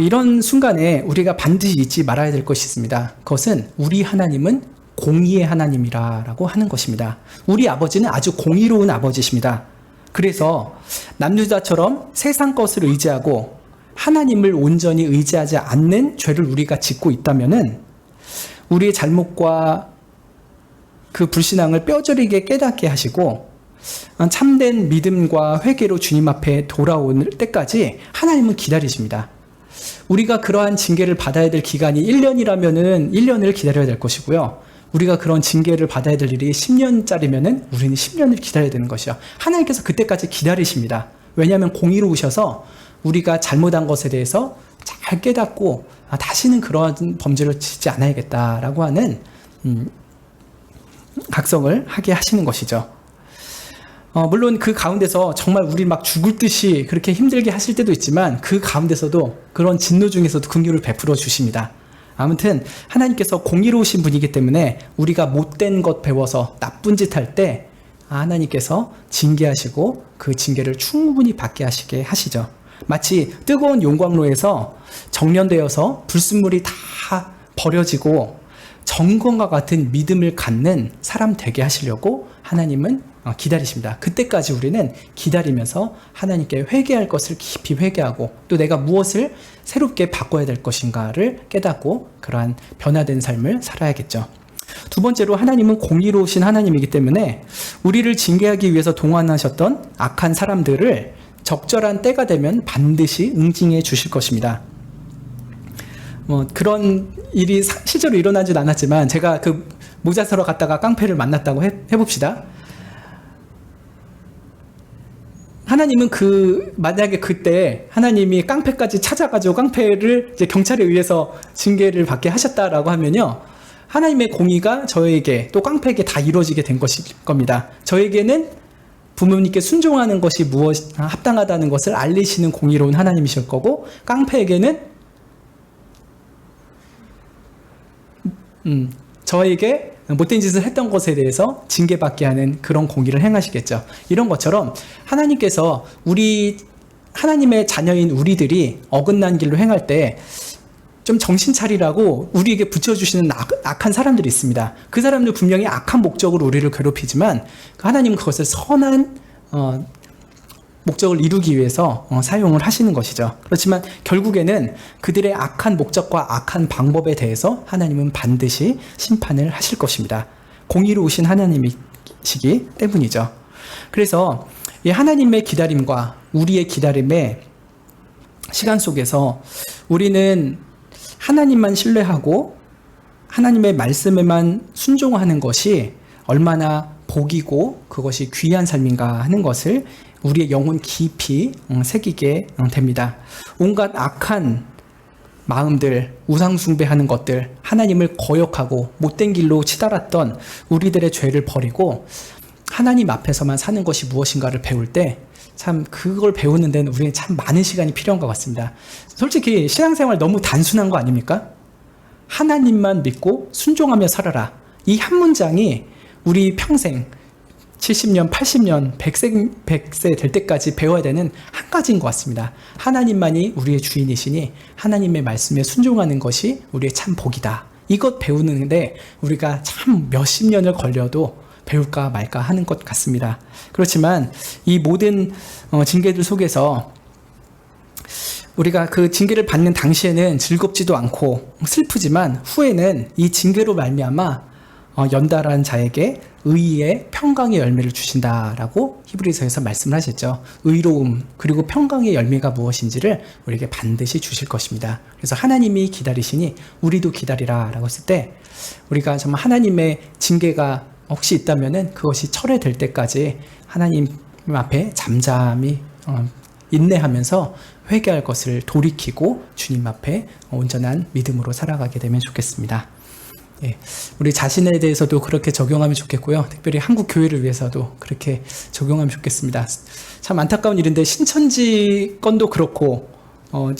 이런 순간에 우리가 반드시 잊지 말아야 될 것이 있습니다. 그것은 우리 하나님은 공의의 하나님이라고 하는 것입니다. 우리 아버지는 아주 공의로운 아버지십니다. 그래서 남유다처럼 세상 것을 의지하고 하나님을 온전히 의지하지 않는 죄를 우리가 짓고 있다면은 우리의 잘못과 그 불신앙을 뼈저리게 깨닫게 하시고 참된 믿음과 회개로 주님 앞에 돌아올 때까지 하나님은 기다리십니다. 우리가 그러한 징계를 받아야 될 기간이 1년이라면은 1년을 기다려야 될 것이고요. 우리가 그런 징계를 받아야 될 일이 10년짜리면은 우리는 10년을 기다려야 되는 것이요. 하나님께서 그때까지 기다리십니다. 왜냐하면 공의로우셔서 우리가 잘못한 것에 대해서 잘 깨닫고 다시는 그러한 범죄를 짓지 않아야겠다라고 하는 각성을 하게 하시는 것이죠. 물론 그 가운데서 정말 우리 막 죽을 듯이 그렇게 힘들게 하실 때도 있지만 그 가운데서도 그런 진노 중에서도 긍휼을 베풀어 주십니다. 아무튼 하나님께서 공의로우신 분이기 때문에 우리가 못된 것 배워서 나쁜 짓 할 때 하나님께서 징계하시고 그 징계를 충분히 받게 하시게 하시죠. 마치 뜨거운 용광로에서 정련되어서 불순물이 다 버려지고 정금과 같은 믿음을 갖는 사람 되게 하시려고 하나님은 기다리십니다. 그때까지 우리는 기다리면서 하나님께 회개할 것을 깊이 회개하고 또 내가 무엇을 새롭게 바꿔야 될 것인가를 깨닫고 그러한 변화된 삶을 살아야겠죠. 두 번째로 하나님은 공의로우신 하나님이기 때문에 우리를 징계하기 위해서 동원하셨던 악한 사람들을 적절한 때가 되면 반드시 응징해 주실 것입니다. 그런 일이 실제로 일어나진 않았지만 제가 그 모자 사러 갔다가 깡패를 만났다고 해봅시다. 하나님은 만약에 그때 하나님이 깡패까지 찾아가지고 깡패를 이제 경찰에 의해서 징계를 받게 하셨다라고 하면요, 하나님의 공의가 저에게 또 깡패에게 다 이루어지게 된 것일 겁니다. 저에게는 부모님께 순종하는 것이 합당하다는 것을 알리시는 공의로운 하나님이실 거고, 깡패에게는 저에게 못된 짓을 했던 것에 대해서 징계받게 하는 그런 공의를 행하시겠죠. 이런 것처럼 하나님께서 하나님의 자녀인 우리들이 어긋난 길로 행할 때 좀 정신 차리라고 우리에게 붙여주시는 악한 사람들이 있습니다. 그 사람들 분명히 악한 목적으로 우리를 괴롭히지만 하나님은 그것을 선한 목적을 이루기 위해서 사용을 하시는 것이죠. 그렇지만 결국에는 그들의 악한 목적과 악한 방법에 대해서 하나님은 반드시 심판을 하실 것입니다. 공의로우신 하나님이시기 때문이죠. 그래서 이 하나님의 기다림과 우리의 기다림의 시간 속에서 우리는 하나님만 신뢰하고 하나님의 말씀에만 순종하는 것이 얼마나 복이고 그것이 귀한 삶인가 하는 것을 우리의 영혼 깊이 새기게 됩니다. 온갖 악한 마음들, 우상숭배하는 것들, 하나님을 거역하고 못된 길로 치달았던 우리들의 죄를 버리고 하나님 앞에서만 사는 것이 무엇인가를 배울 때 참 그걸 배우는 데는 우리는 참 많은 시간이 필요한 것 같습니다. 솔직히 신앙생활 너무 단순한 거 아닙니까? 하나님만 믿고 순종하며 살아라. 이 한 문장이 우리 평생 70년, 80년, 100세 될 때까지 배워야 되는 한 가지인 것 같습니다. 하나님만이 우리의 주인이시니 하나님의 말씀에 순종하는 것이 우리의 참 복이다. 이것 배우는데 우리가 참 몇십 년을 걸려도 배울까 말까 하는 것 같습니다. 그렇지만 이 모든 징계들 속에서 우리가 그 징계를 받는 당시에는 즐겁지도 않고 슬프지만 후에는 이 징계로 말미암아 연달한 자에게 의의 평강의 열매를 주신다라고 히브리서에서 말씀을 하셨죠. 의로움 그리고 평강의 열매가 무엇인지를 우리에게 반드시 주실 것입니다. 그래서 하나님이 기다리시니 우리도 기다리라 라고 했을 때 우리가 정말 하나님의 징계가 혹시 있다면은 그것이 철회될 때까지 하나님 앞에 잠잠히 인내하면서 회개할 것을 돌이키고 주님 앞에 온전한 믿음으로 살아가게 되면 좋겠습니다. 예, 우리 자신에 대해서도 그렇게 적용하면 좋겠고요. 특별히 한국 교회를 위해서도 그렇게 적용하면 좋겠습니다. 참 안타까운 일인데 신천지 건도 그렇고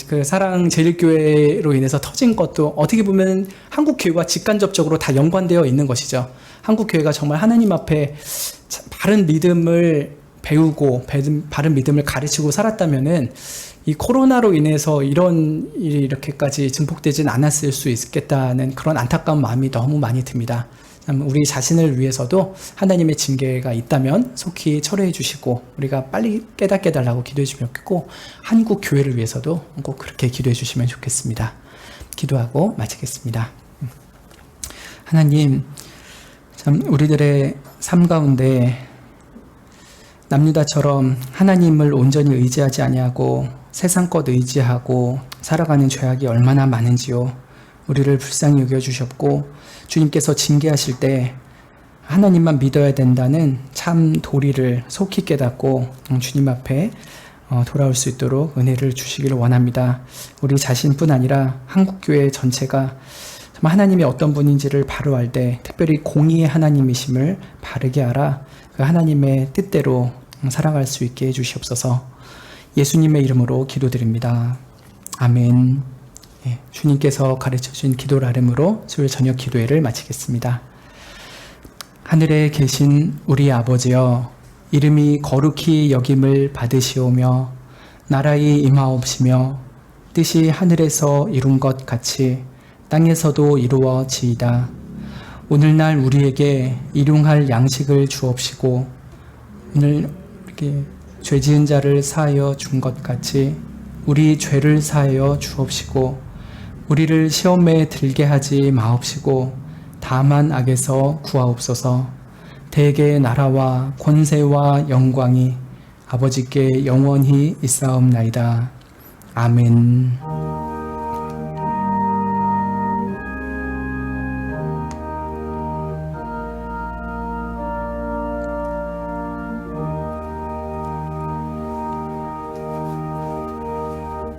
그 사랑제일교회로 인해서 터진 것도 어떻게 보면 한국 교회와 직간접적으로 다 연관되어 있는 것이죠. 한국 교회가 정말 하나님 앞에 바른 믿음을 배우고 바른 믿음을 가르치고 살았다면은 이 코로나로 인해서 이런 일이 이렇게까지 증폭되진 않았을 수 있겠다는 그런 안타까운 마음이 너무 많이 듭니다. 우리 자신을 위해서도 하나님의 징계가 있다면 속히 철회해 주시고 우리가 빨리 깨닫게 해달라고 기도해 주시면 좋겠고 한국 교회를 위해서도 꼭 그렇게 기도해 주시면 좋겠습니다. 기도하고 마치겠습니다. 하나님, 참 우리들의 삶 가운데 남유다처럼 하나님을 온전히 의지하지 아니하고 세상 것 의지하고 살아가는 죄악이 얼마나 많은지요. 우리를 불쌍히 여겨주셨고 주님께서 징계하실 때 하나님만 믿어야 된다는 참 도리를 속히 깨닫고 주님 앞에 돌아올 수 있도록 은혜를 주시기를 원합니다. 우리 자신뿐 아니라 한국교회 전체가 하나님이 어떤 분인지를 바로 알 때 특별히 공의의 하나님이심을 바르게 알아 그 하나님의 뜻대로 살아갈 수 있게 해주시옵소서. 예수님의 이름으로 기도드립니다. 아멘. 예, 주님께서 가르쳐주신 기도 아름으로 수요일 저녁 기도회를 마치겠습니다. 하늘에 계신 우리 아버지여, 이름이 거룩히 여김을 받으시오며 나라의 임하옵시며 뜻이 하늘에서 이룬 것 같이 땅에서도 이루어지이다. 오늘날 우리에게 일용할 양식을 주옵시고 오늘 이렇게 죄 지은 자를 사하여 준 것 같이 우리 죄를 사하여 주옵시고 우리를 시험에 들게 하지 마옵시고 다만 악에서 구하옵소서. 대개 나라와 권세와 영광이 아버지께 영원히 있사옵나이다. 아멘.